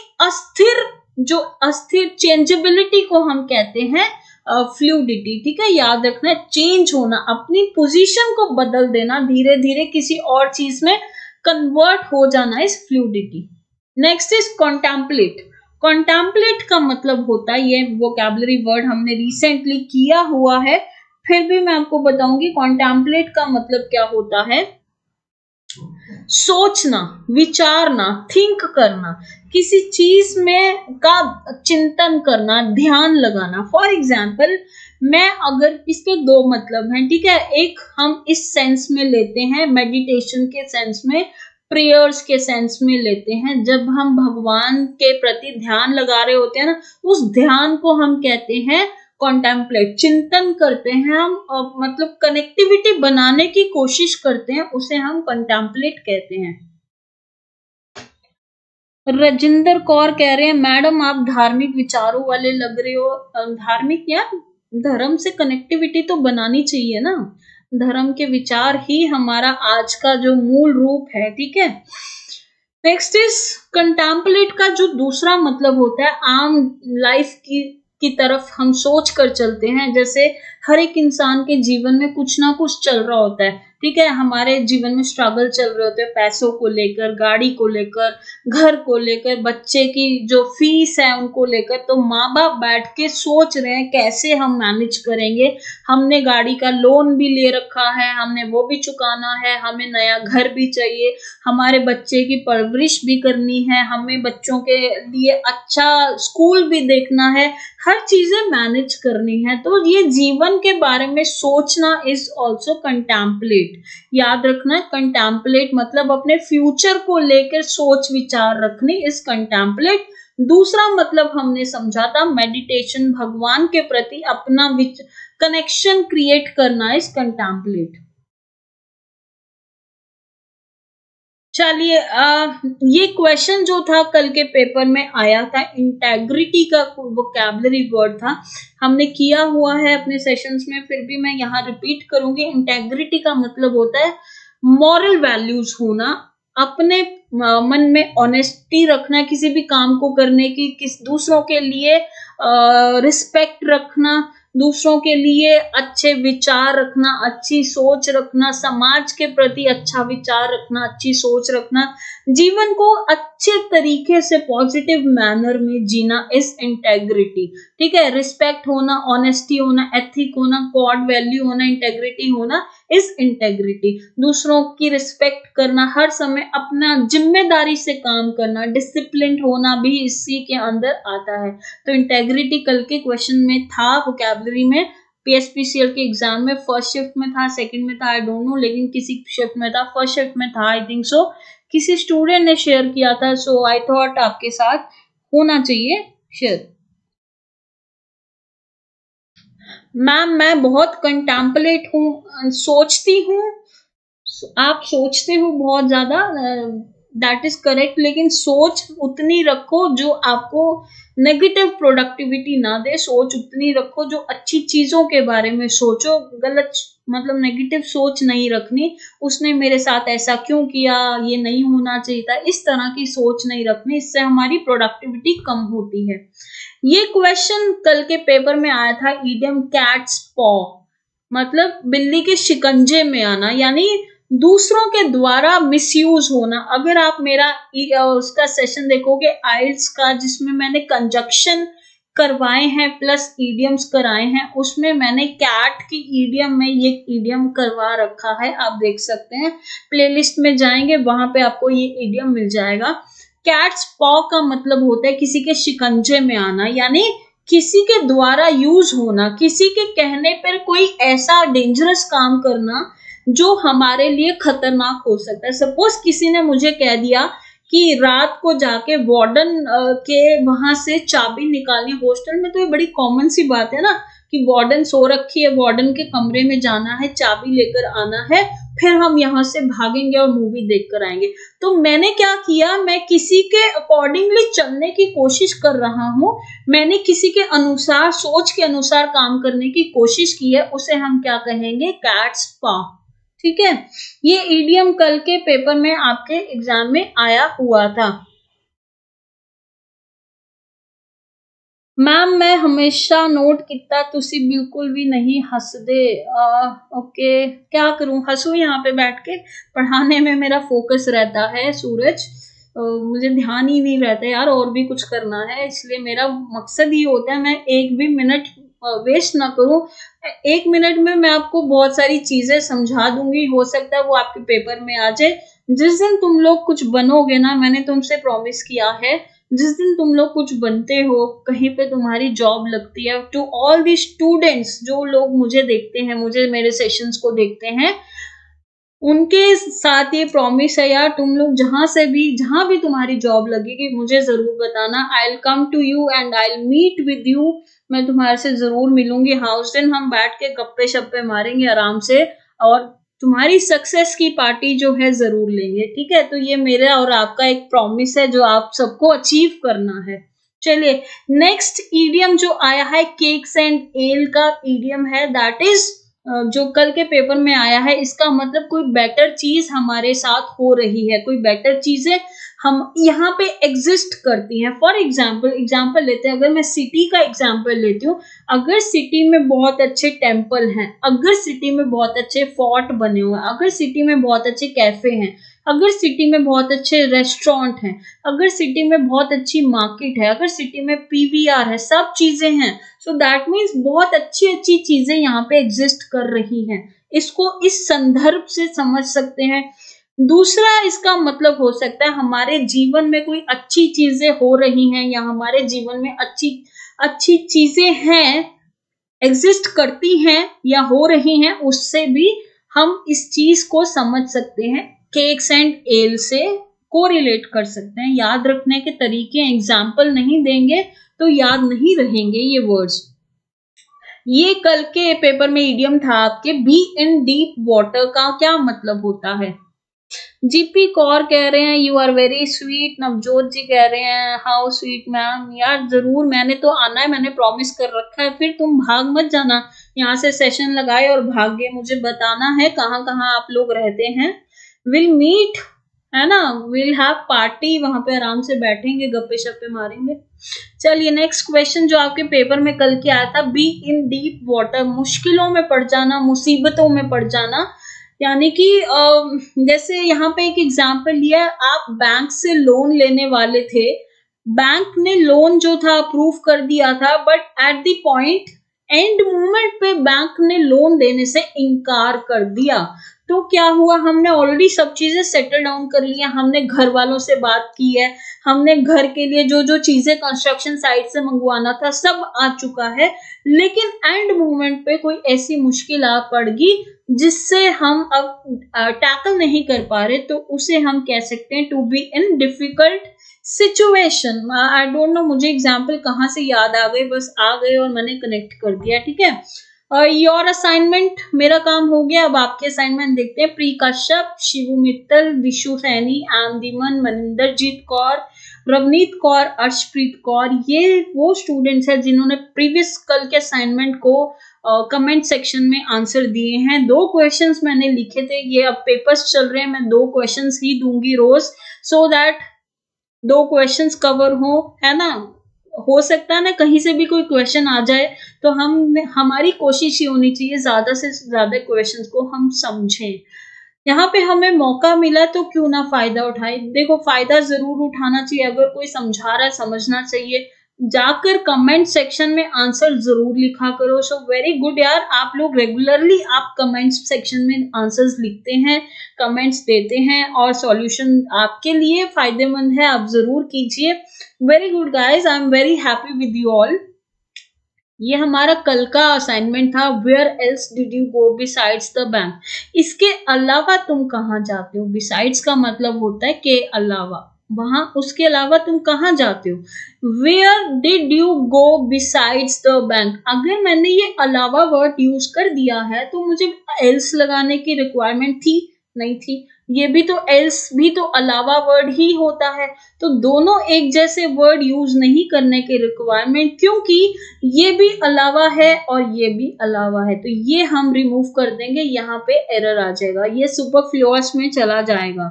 अस्थिर चेंजेबिलिटी को हम कहते हैं फ्लूइडिटी, ठीक है, याद रखना, चेंज होना, अपनी पोजीशन को बदल देना, धीरे धीरे किसी और चीज में कन्वर्ट हो जाना इस fluidity. Next is contemplate. Contemplate का मतलब होता है, ये वोकैबुलरी वर्ड हमने रिसेंटली किया हुआ है, फिर भी मैं आपको बताऊंगी कॉन्टेम्पलेट का मतलब क्या होता है। सोचना, विचारना, थिंक करना, किसी चीज में का चिंतन करना, ध्यान लगाना। फॉर एग्जाम्पल मैं अगर, इसके दो मतलब हैं, ठीक है, एक हम इस सेंस में लेते हैं, मेडिटेशन के सेंस में, प्रेयर्स के सेंस में लेते हैं। जब हम भगवान के प्रति ध्यान लगा रहे होते हैं ना, उस ध्यान को हम कहते हैं कॉन्टेम्पलेट, चिंतन करते हैं हम, मतलब कनेक्टिविटी बनाने की कोशिश करते हैं, उसे हम कॉन्टेम्पलेट कहते हैं। रजिंदर कौर कह रहे हैं मैडम आप धार्मिक विचारों वाले लग रहे हो। धार्मिक यार, धर्म से कनेक्टिविटी तो बनानी चाहिए ना, धर्म के विचार ही हमारा आज का जो मूल रूप है, ठीक है। नेक्स्ट इज कंटेम्पलेट का जो दूसरा मतलब होता है, आम लाइफ की तरफ हम सोच कर चलते हैं। जैसे हर एक इंसान के जीवन में कुछ ना कुछ चल रहा होता है, ठीक है, हमारे जीवन में स्ट्रगल चल रहे होते हैं, पैसों को लेकर, गाड़ी को लेकर, घर को लेकर, बच्चे की जो फीस है उनको लेकर। तो माँ बाप बैठ के सोच रहे हैं कैसे हम मैनेज करेंगे, हमने गाड़ी का लोन भी ले रखा है, हमने वो भी चुकाना है, हमें नया घर भी चाहिए, हमारे बच्चे की परवरिश भी करनी है, हमें बच्चों के लिए अच्छा स्कूल भी देखना है, हर चीजें मैनेज करनी है। तो ये जीवन के बारे में सोचना इज ऑल्सो कंटेम्पलेट। याद रखना, कंटेम्पलेट मतलब अपने फ्यूचर को लेकर सोच विचार रखनी इज कंटेम्पलेट। दूसरा मतलब हमने समझा था मेडिटेशन, भगवान के प्रति अपना कनेक्शन क्रिएट करना इज कंटेम्पलेट। चलिए, ये क्वेश्चन जो था कल के पेपर में आया था, इंटेग्रिटी का वोकैबुलरी वर्ड था, हमने किया हुआ है अपने सेशंस में, फिर भी मैं यहाँ रिपीट करूंगी। इंटेग्रिटी का मतलब होता है मॉरल वैल्यूज होना, अपने मन में ऑनेस्टी रखना, किसी भी काम को करने की, दूसरों के लिए रिस्पेक्ट रखना, दूसरों के लिए अच्छे विचार रखना, अच्छी सोच रखना, समाज के प्रति अच्छा विचार रखना, अच्छी सोच रखना, जीवन को अच्छे तरीके से पॉजिटिव मैनर में जीना इस इंटेग्रिटी, ठीक है। रिस्पेक्ट होना, ऑनेस्टी होना, एथिक होना, गॉड वैल्यू होना, इंटेग्रिटी होना इस इंटेग्रिटी। दूसरों की रिस्पेक्ट करना, हर समय अपना जिम्मेदारी से काम करना, डिसिप्लिन होना भी इसी के अंदर आता है। तो इंटेग्रिटी कल के क्वेश्चन में था वोकैबुलरी में, PSPCL के एग्जाम में फर्स्ट शिफ्ट में था, सेकंड में था, आई डोंट नो, लेकिन किसी शिफ्ट में था, फर्स्ट शिफ्ट में था आई थिंक सो, किसी स्टूडेंट ने शेयर किया था, सो आई थॉट आपके साथ होना चाहिए शेयर। मैम मैं बहुत कंटेम्पलेट हूँ, सोचती हूँ, आप सोचते हो बहुत ज्यादा, दैट इज करेक्ट, लेकिन सोच उतनी रखो जो आपको नेगेटिव प्रोडक्टिविटी ना दे, सोच उतनी रखो जो अच्छी चीजों के बारे में सोचो, गलत मतलब नेगेटिव सोच नहीं रखनी, उसने मेरे साथ ऐसा क्यों किया, ये नहीं होना चाहिए था, इस तरह की सोच नहीं रखनी, इससे हमारी प्रोडक्टिविटी कम होती है। ये क्वेश्चन कल के पेपर में आया था, ईडियम कैट्स पॉ, मतलब बिल्ली के शिकंजे में आना, यानी दूसरों के द्वारा मिसयूज होना। अगर आप मेरा उसका सेशन देखोगे आइल्स का, जिसमें मैंने कंजक्शन करवाए हैं प्लस ईडियम्स कराए हैं, उसमें मैंने कैट की ईडियम में ये ईडियम करवा रखा है, आप देख सकते हैं, प्लेलिस्ट में जाएंगे वहां पे आपको ये ईडियम मिल जाएगा। कैट्स पॉ का मतलब होता है किसी के शिकंजे में आना, यानी किसी के द्वारा यूज होना, किसी के कहने पर कोई ऐसा डेंजरस काम करना जो हमारे लिए खतरनाक हो सकता है। सपोज किसी ने मुझे कह दिया कि रात को जाके वार्डन के वहां से चाबी निकालनी। हॉस्टल में तो ये बड़ी कॉमन सी बात है ना कि वार्डन सो रखी है, वार्डन के कमरे में जाना है, चाबी लेकर आना है, फिर हम यहाँ से भागेंगे और मूवी देखकर आएंगे। तो मैंने क्या किया, मैं किसी के अकॉर्डिंगली चलने की कोशिश कर रहा हूँ, मैंने किसी के अनुसार, सोच के अनुसार काम करने की कोशिश की है, उसे हम क्या कहेंगे, कैट्स पा। ठीक है, ये इडियम कल के पेपर में आपके एग्जाम में आया हुआ था। मैम मैं हमेशा नोट किया, तुसी बिल्कुल भी नहीं हंसदे। ओके, क्या करूं, हंसू यहाँ पे बैठ के, पढ़ाने में मेरा फोकस रहता है सूरज, मुझे ध्यान ही नहीं रहता यार, और भी कुछ करना है, इसलिए मेरा मकसद ये होता है मैं एक भी मिनट वेस्ट ना करूं। 1 मिनट में मैं आपको बहुत सारी चीजें समझा दूंगी, हो सकता है वो आपके पेपर में आ जाए। जिस दिन तुम लोग कुछ बनोगे ना, मैंने तुमसे प्रॉमिस किया है, जिस दिन तुम लोग कुछ बनते हो, कहीं पे तुम्हारी जॉब लगती है, टू ऑल दी स्टूडेंट्स जो लोग मुझे देखते हैं, मुझे मेरे सेशंस को देखते हैं, उनके साथ ये प्रॉमिस है यार, तुम लोग जहां भी तुम्हारी जॉब लगेगी मुझे जरूर बताना। I will come to you and I will meet with you, मैं तुम्हारे से जरूर मिलूंगी। हाँ, उस दिन हम बैठ के गप्पे शप्पे मारेंगे आराम से, और तुम्हारी सक्सेस की पार्टी जो है जरूर लेंगे। ठीक है, तो ये मेरा और आपका एक प्रॉमिस है जो आप सबको अचीव करना है। चलिए, नेक्स्ट ईडियम जो आया है केक्स एंड एल का ईडियम है, दैट इज जो कल के पेपर में आया है। इसका मतलब कोई बेटर चीज हमारे साथ हो रही है, कोई बेटर चीजें हम यहाँ पे एग्जिस्ट करती हैं। फॉर एग्जाम्पल लेते हैं, अगर मैं सिटी का एग्जाम्पल लेती हूँ, अगर सिटी में बहुत अच्छे टेम्पल हैं, अगर सिटी में बहुत अच्छे फोर्ट बने हुए हैं, अगर सिटी में बहुत अच्छे कैफे हैं, अगर सिटी में बहुत अच्छे रेस्टोरेंट हैं, अगर सिटी में बहुत अच्छी मार्केट है, अगर सिटी में पीवीआर है, सब चीजें हैं, सो दैट मीन्स बहुत अच्छी अच्छी चीजें यहाँ पे एग्जिस्ट कर रही हैं। इसको इस संदर्भ से समझ सकते हैं। दूसरा इसका मतलब हो सकता है हमारे जीवन में कोई अच्छी चीजें हो रही हैं, या हमारे जीवन में अच्छी चीजें हैं, एग्जिस्ट करती हैं या हो रही हैं, उससे भी हम इस चीज को समझ सकते हैं। केक्स एंड एल से कोरिलेट कर सकते हैं। याद रखने के तरीके, एग्जाम्पल नहीं देंगे तो याद नहीं रहेंगे ये वर्ड्स। ये कल के पेपर में इडियम था आपके, बी इन डीप वाटर का क्या मतलब होता है। जीपी कौर कह रहे हैं you are very sweet. Navjot ji कह रहे हैं हाउ स्वीट मैम। यार जरूर, मैंने तो आना है, मैंने प्रॉमिस कर रखा है, फिर तुम भाग मत जाना, यहाँ से सेशन लगाए और भाग गए। मुझे बताना है कहाँ कहाँ आप लोग रहते हैं। विल मीट, है ना, विल हैव पार्टी, वहां पे आराम से बैठेंगे, गप्पे शप्पे मारेंगे। चलिए, नेक्स्ट क्वेश्चन जो आपके पेपर में कल के आया था, बी इन डीप वाटर, मुश्किलों में पड़ जाना, मुसीबतों में पड़ जाना। यानी कि जैसे यहाँ पे एक एग्जाम्पल लिया, आप बैंक से लोन लेने वाले थे, बैंक ने लोन जो था अप्रूव कर दिया था, but at the point end moment पे बैंक ने लोन देने से इनकार कर दिया। तो क्या हुआ, हमने ऑलरेडी सब चीजें सेटल डाउन कर लिया, हमने घर वालों से बात की है, हमने घर के लिए जो जो चीजें कंस्ट्रक्शन साइट से मंगवाना था सब आ चुका है, लेकिन एंड मोमेंट पे कोई ऐसी मुश्किल आ पड़ गई जिससे हम अब टैकल नहीं कर पा रहे, तो उसे हम कह सकते हैं to be in difficult situation. I don't know मुझे एग्जाम्पल कहाँ से याद आ गए, बस आ गए और मैंने कनेक्ट कर दिया। ठीक है, योर असाइनमेंट, मेरा काम हो गया, अब आपके असाइनमेंट देखते हैं। प्री कश्यप, शिवू मित्तल, विशु सैनी, आमदीमन, मनिंदरजीत कौर, रवनीत कौर, अर्शप्रीत कौर, ये वो स्टूडेंट्स हैं जिन्होंने प्रीवियस कल के असाइनमेंट को कमेंट सेक्शन में आंसर दिए हैं। 2 क्वेश्चंस मैंने लिखे थे, ये अब पेपर्स चल रहे हैं, मैं 2 क्वेश्चंस ही दूंगी रोज, सो दैट 2 क्वेश्चंस कवर हो, है ना। हो सकता है ना कहीं से भी कोई क्वेश्चन आ जाए, तो हमारी कोशिश ही होनी चाहिए ज्यादा से ज्यादा क्वेश्चंस को हम समझें। यहाँ पे हमें मौका मिला तो क्यों ना फायदा उठाए। देखो, फायदा जरूर उठाना चाहिए, अगर कोई समझा रहा है समझना चाहिए। जाकर कमेंट सेक्शन में आंसर जरूर लिखा करो। सो वेरी गुड यार, आप लोग रेगुलरली आप कमेंट सेक्शन में आंसर्स लिखते हैं, कमेंट्स देते हैं, और सॉल्यूशन आपके लिए फायदेमंद है, आप जरूर कीजिए। Very good guys, I am very happy with you all. ये हमारा कल का असाइनमेंट था, where else did you go besides the bank. इसके अलावा तुम कहाँ जाते हो। बिसाइड्स का मतलब होता है के अलावा, वहां उसके अलावा तुम कहाँ जाते हो? Where did you go besides the bank? अगर मैंने ये अलावा वर्ड यूज कर दिया है तो मुझे एल्स लगाने की रिक्वायरमेंट थी? नहीं थी। ये भी तो एल्स भी तो अलावा वर्ड ही होता है। तो दोनों एक जैसे वर्ड यूज नहीं करने की रिक्वायरमेंट, क्योंकि ये भी अलावा है और ये भी अलावा है, तो ये हम रिमूव कर देंगे, यहाँ पे एरर आ जाएगा, ये सुपरफ्लुअस में चला जाएगा।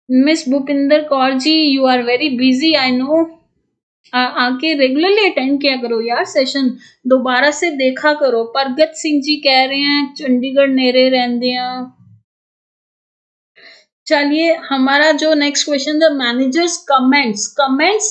Miss Bhupinder Kaur ji, you are very busy, I know. आके रेगुलरली अटेंड किया करो यार सेशन, दोबारा से देखा करो। परगत सिंह जी कह रहे हैं चंडीगढ़ नेरे रहंदे हैं। चलिए हमारा जो next question, the managers comments. Comments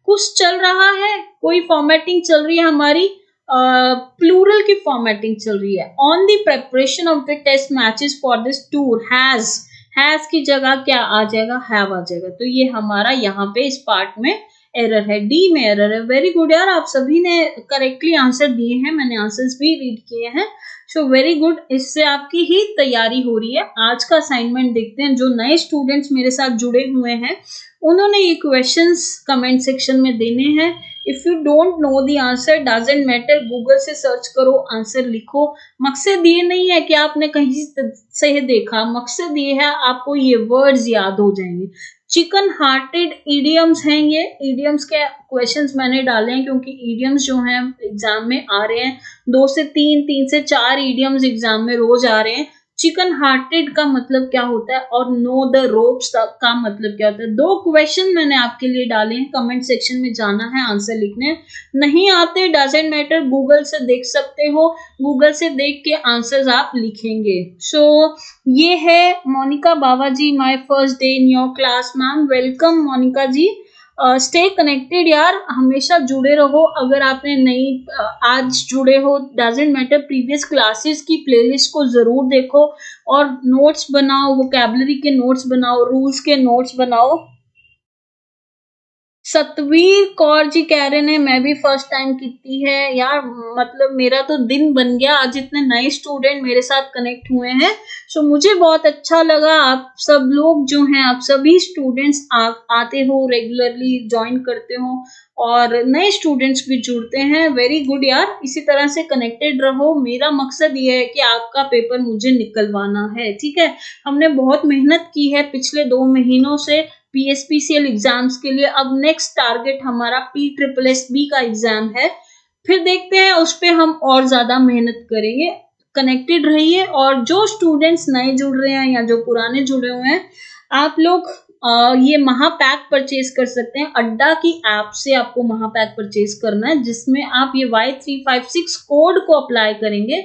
कुछ चल रहा है, कोई फॉर्मेटिंग चल रही है हमारी, प्लूरल की फॉर्मेटिंग चल रही है। On the preparation of the test matches for this tour, has की जगह क्या आ जाएगा? हैव आ जाएगा। तो ये हमारा यहाँ पे इस पार्ट में एरर है, डी में एरर है। वेरी गुड यार, आप सभी ने करेक्टली आंसर दिए हैं, मैंने आंसर्स भी रीड किए हैं, सो वेरी गुड। इससे आपकी ही तैयारी हो रही है। आज का असाइनमेंट देखते हैं, जो नए स्टूडेंट्स मेरे साथ जुड़े हुए हैं उन्होंने ये क्वेश्चंस कमेंट सेक्शन में देने हैं। If you don't know the answer, doesn't matter, Google से सर्च करो, आंसर लिखो। मकसद ये नहीं है कि आपने कहीं से देखा, मकसद ये है आपको ये वर्ड्स याद हो जाएंगे। चिकन हार्टेड इडियम्स हैं, ये इडियम्स के क्वेश्चंस मैंने डाले हैं क्योंकि इडियम्स जो हैं एग्जाम में आ रहे हैं, 2 से 3, 3 से 4 इडियम्स एग्जाम में रोज आ रहे हैं। चिकन हार्टेड का मतलब क्या होता है और नो द रोप्स का मतलब क्या होता है? 2 क्वेश्चन मैंने आपके लिए डाले हैं, कमेंट सेक्शन में जाना है, आंसर लिखने। नहीं आते डजंट मैटर, गूगल से देख सकते हो, गूगल से देख के आंसर्स आप लिखेंगे। सो ये है Monika Baba ji, my first day in your class. Ma'am welcome Monika ji. Stay connected यार, हमेशा जुड़े रहो। अगर आपने आज जुड़े हो, डजंट मैटर, प्रीवियस क्लासेस की प्लेलिस्ट को जरूर देखो और नोट्स बनाओ, वोकैबुलरी के नोट्स बनाओ, रूल्स के नोट्स बनाओ। सतवीर कौर जी कह रहे हैं मैं भी फर्स्ट टाइम की है यार, मतलब मेरा तो दिन बन गया, आज इतने नए स्टूडेंट मेरे साथ कनेक्ट हुए हैं, सो मुझे बहुत अच्छा लगा। आप सब लोग जो हैं, आप सभी स्टूडेंट्स आते हो, रेगुलरली ज्वाइन करते हो और नए स्टूडेंट्स भी जुड़ते हैं, वेरी गुड यार। इसी तरह से कनेक्टेड रहो। मेरा मकसद ये है कि आपका पेपर मुझे निकलवाना है, ठीक है। हमने बहुत मेहनत की है पिछले 2 महीनों से PSPCL एग्जाम्स के लिए। अब नेक्स्ट टारगेट हमारा PSSB का एग्जाम है, फिर देखते हैं उस पे हम और ज्यादा मेहनत करेंगे। कनेक्टेड रहिए और जो स्टूडेंट्स नए जुड़ रहे हैं या जो पुराने जुड़े हुए हैं, आप लोग ये महापैक परचेज कर सकते हैं। अड्डा की ऐप से आपको महापैक परचेज करना है, जिसमें आप ये Y356 कोड को अप्लाई करेंगे।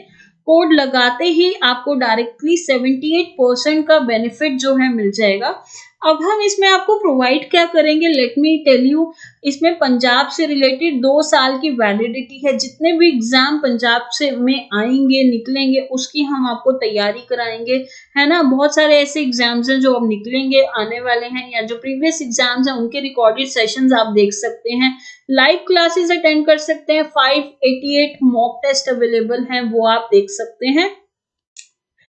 कोड लगाते ही आपको डायरेक्टली 78% का बेनिफिट जो है मिल जाएगा। अब हम इसमें आपको प्रोवाइड क्या करेंगे, लेट मी टेल यू। इसमें पंजाब से रिलेटेड 2 साल की वैलिडिटी है। जितने भी एग्जाम पंजाब से में आएंगे, निकलेंगे, उसकी हम आपको तैयारी कराएंगे, है ना। बहुत सारे ऐसे एग्जाम्स हैं जो अब निकलेंगे, आने वाले हैं, या जो प्रीवियस एग्जाम्स हैं उनके रिकॉर्डेड सेशंस आप देख सकते हैं, लाइव क्लासेस अटेंड कर सकते हैं। 588 मॉक टेस्ट अवेलेबल हैं, वो आप देख सकते हैं।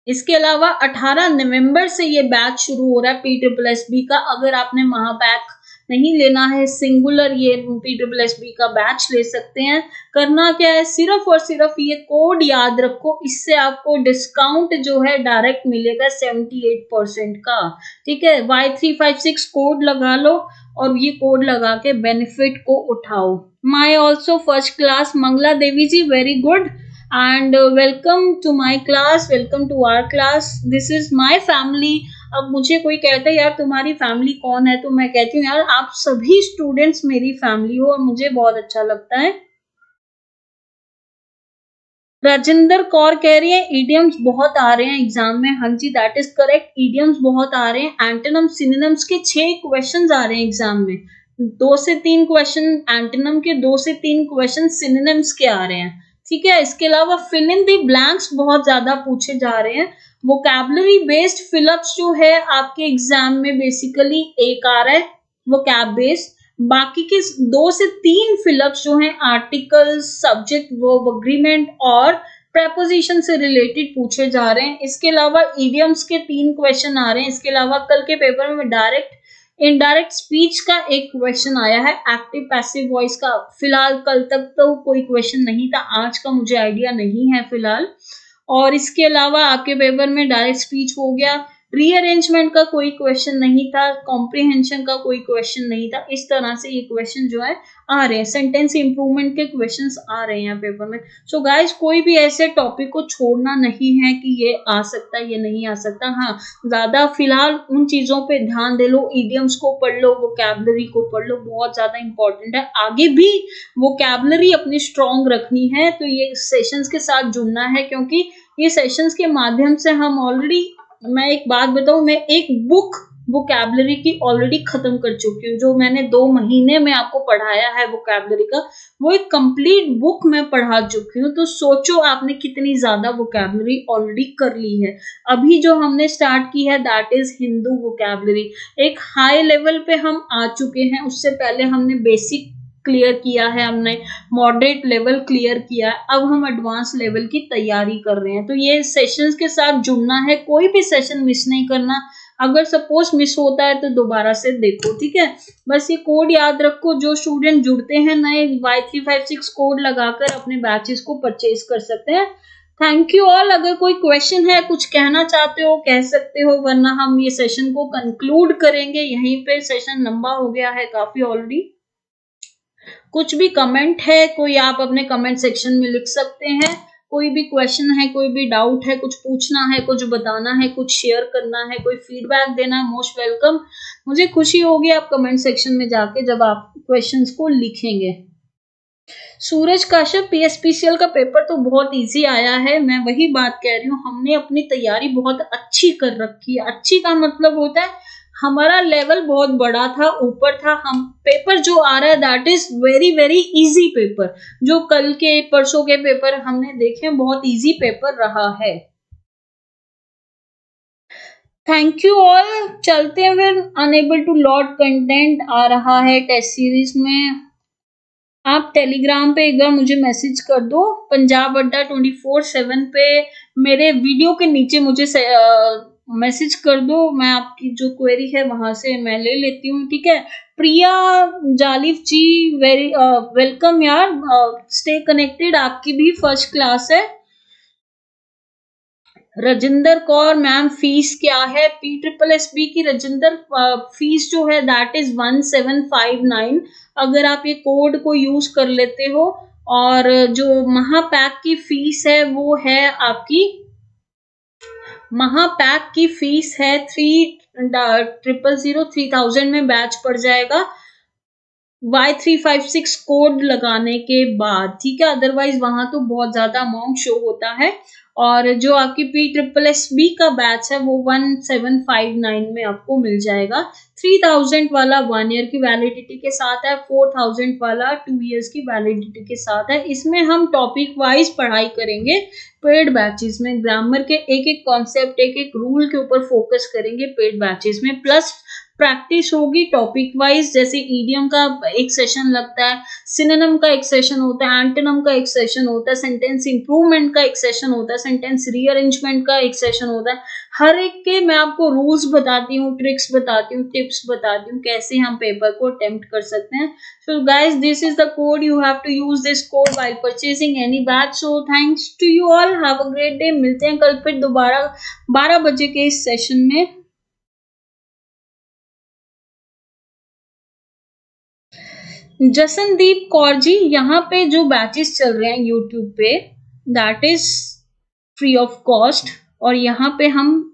इसके अलावा 18 नवंबर से ये बैच शुरू हो रहा है PSSB का। अगर आपने महापैक नहीं लेना है, सिंगुलर ये PSSB का बैच ले सकते हैं। करना क्या है, सिर्फ और सिर्फ ये कोड याद रखो, इससे आपको डिस्काउंट जो है डायरेक्ट मिलेगा 78% का, ठीक है। Y356 कोड लगा लो और ये कोड लगा के बेनिफिट को उठाओ। माई also first class, Mangla Devi ji, very good and welcome to my class, welcome to our class, this is my family। अब मुझे कोई कहता है यार तुम्हारी फैमिली कौन है, तो मैं कहती हूँ यार आप सभी स्टूडेंट्स मेरी फैमिली हो और मुझे बहुत अच्छा लगता है। राजेंद्र कौर कह रही है इडियम्स बहुत आ रहे हैं एग्जाम में। हाँ जी, दैट इज करेक्ट, इडियम्स बहुत आ रहे हैं। एंटोनिम सिनोनिम्स के 6 क्वेश्चंस आ रहे हैं एग्जाम में, 2 से 3 क्वेश्चन एंटोनिम के, 2 से 3 क्वेश्चन सिनोनिम्स के आ रहे हैं, ठीक है। इसके अलावा फिल इन दी ब्लैंक्स बहुत ज्यादा पूछे जा रहे हैं। वोकैबुलरी बेस्ड फिलअप्स जो है आपके एग्जाम में बेसिकली 1 आ रहा है वोकैब बेस्ड, बाकी के 2 से 3 फिलअप्स जो हैं आर्टिकल, सब्जेक्ट, वर्ब, एग्रीमेंट और प्रेपोजिशन से रिलेटेड पूछे जा रहे हैं। इसके अलावा इडियम्स के 3 क्वेश्चन आ रहे हैं। इसके अलावा कल के पेपर में डायरेक्ट इनडायरेक्ट स्पीच का एक क्वेश्चन आया है, एक्टिव पैसिव वॉइस का। फिलहाल कल तक तो कोई क्वेश्चन नहीं था, आज का मुझे आइडिया नहीं है फिलहाल। और इसके अलावा आपके पेपर में डायरेक्ट स्पीच हो गया, रीअरेंजमेंट का कोई क्वेश्चन नहीं था, कॉम्प्रिहेंशन का कोई क्वेश्चन नहीं था। इस तरह से ये क्वेश्चन जो है आ रहे हैं, सेंटेंस इंप्रूवमेंट के क्वेश्चंस आ रहे हैं पेपर में। सो गाइस, कोई भी ऐसे टॉपिक को छोड़ना नहीं है कि ये आ सकता है, ये नहीं आ सकता। हाँ, ज्यादा फिलहाल उन चीजों पे ध्यान दे लो, इडियम्स को पढ़ लो, वोकैबुलरी को पढ़ लो, बहुत ज्यादा इंपॉर्टेंट है। आगे भी वोकैबुलरी अपनी स्ट्रॉन्ग रखनी है तो ये सेशंस के साथ जुड़ना है, क्योंकि ये सेशंस के माध्यम से हम ऑलरेडी, मैं एक बात बताऊं, मैं एक बुक वोकैबुलरी की ऑलरेडी खत्म कर चुकी हूँ। जो मैंने 2 महीने में आपको पढ़ाया है वोकैबुलरी का, वो एक कंप्लीट बुक मैं पढ़ा चुकी हूँ। तो सोचो आपने कितनी ज्यादा वोकैबुलरी ऑलरेडी कर ली है। अभी जो हमने स्टार्ट की है दैट इज हिंदू वोकैबुलरी। एक हाई लेवल पे हम आ चुके हैं, उससे पहले हमने बेसिक क्लियर किया है, हमने मॉडरेट लेवल क्लियर किया है, अब हम एडवांस लेवल की तैयारी कर रहे हैं। तो ये सेशंस के साथ जुड़ना है, कोई भी सेशन मिस नहीं करना। अगर सपोज मिस होता है तो दोबारा से देखो, ठीक है। बस ये कोड याद रखो, जो स्टूडेंट जुड़ते हैं नए Y356 कोड लगाकर अपने बैचेस को परचेज कर सकते हैं। Thank you all. अगर कोई क्वेश्चन है, कुछ कहना चाहते हो कह सकते हो, वरना हम ये सेशन को कंक्लूड करेंगे यहीं पे। सेशन लंबा हो गया है काफी ऑलरेडी। कुछ भी कमेंट है कोई, आप अपने कमेंट सेक्शन में लिख सकते हैं। कोई भी क्वेश्चन है, कोई भी डाउट है, कुछ पूछना है, कुछ बताना है, कुछ शेयर करना है, कोई फीडबैक देना है, मोस्ट वेलकम। मुझे खुशी होगी आप कमेंट सेक्शन में जाके जब आप क्वेश्चंस को लिखेंगे। सूरज काश्यप, PSPCL का पेपर तो बहुत इजी आया है। मैं वही बात कह रही हूँ, हमने अपनी तैयारी बहुत अच्छी कर रखी है। अच्छी का मतलब होता है हमारा लेवल बहुत बड़ा था, ऊपर था। हम पेपर जो आ रहा है that is very very easy paper. जो कल के परसों के पेपर हमने देखे, बहुत इजी पेपर रहा है। Thank you all. चलते हुए अनेबल टू लोड कंटेंट आ रहा है टेस्ट सीरीज में। आप टेलीग्राम पे एक बार मुझे मैसेज कर दो, पंजाब अड्डा 24/7 पे मेरे वीडियो के नीचे मुझे मैसेज कर दो। मैं आपकी जो क्वेरी है वहां से मैं ले लेती हूँ, ठीक है। प्रिया जालिफ जी, वेरी वेलकम यार, स्टे कनेक्टेड। आपकी भी फर्स्ट क्लास है। रजिंदर कौर मैम, फीस क्या है? PSSB की रजिंदर फीस जो है दैट इज 1759। अगर आप ये कोड को यूज कर लेते हो, और जो महापैक की फीस है वो है आपकी, महापैक की फीस है 3000 में बैच पड़ जाएगा Y356 कोड लगाने के बाद, ठीक है। अदरवाइज वहां तो बहुत ज्यादा अमाउंट शो होता है। और जो आपकी PSSB का बैच है वो 1759 में आपको मिल जाएगा। 3000 वाला 1 ईयर की वैलिडिटी के साथ है, 4000 वाला 2 इयर्स की वैलिडिटी के साथ है। इसमें हम टॉपिक वाइज पढ़ाई करेंगे पेड बैचेस में। ग्रामर के एक एक कॉन्सेप्ट, एक एक रूल के ऊपर फोकस करेंगे पेड बैचेस में। प्लस प्रैक्टिस होगी टॉपिक वाइज, जैसे ईडियम का एक सेशन लगता है, सिनोनिम का एक सेशन होता है, एंटोनिम का एक सेशन होता है, सेंटेंस इंप्रूवमेंट का एक सेशन होता है, सेंटेंस रीअरेंजमेंट का एक सेशन होता है। हर एक के मैं आपको रूल्स बताती हूँ, ट्रिक्स बताती हूँ, टिप्स बताती हूँ, कैसे हम पेपर को अटेम्प्ट कर सकते हैं। So guys, this is the code, you have to use this code while purchasing any batch. So thanks to you all, have a great day. मिलते हैं कल फिर दोबारा 12 बजे के इस सेशन में। जसनदीप कौर जी, यहाँ पे जो बैचेस चल रहे हैं यूट्यूब पे that is free of cost, और यहाँ पे हम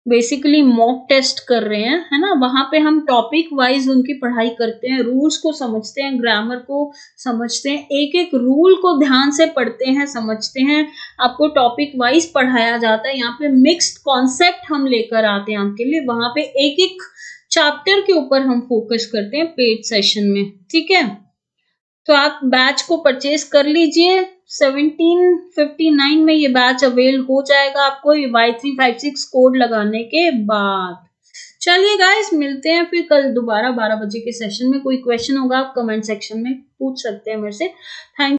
बेसिकली मॉक टेस्ट कर रहे हैं, है ना। वहां पे हम टॉपिक वाइज उनकी पढ़ाई करते हैं, रूल्स को समझते हैं, ग्रामर को समझते हैं, एक एक रूल को ध्यान से पढ़ते हैं, समझते हैं। आपको टॉपिक वाइज पढ़ाया जाता है। यहाँ पे मिक्स्ड कॉन्सेप्ट हम लेकर आते हैं आपके लिए। वहां पे एक एक चैप्टर के ऊपर हम फोकस करते हैं पेड सेशन में, ठीक है। तो आप बैच को परचेज कर लीजिए। 1759 में ये बैच अवेल हो जाएगा आपको Y356 कोड लगाने के बाद। चलिए गाइस, मिलते हैं फिर कल दोबारा 12 बजे के सेशन में। कोई क्वेश्चन होगा आप कमेंट सेक्शन में पूछ सकते हैं मेरे से। थैंक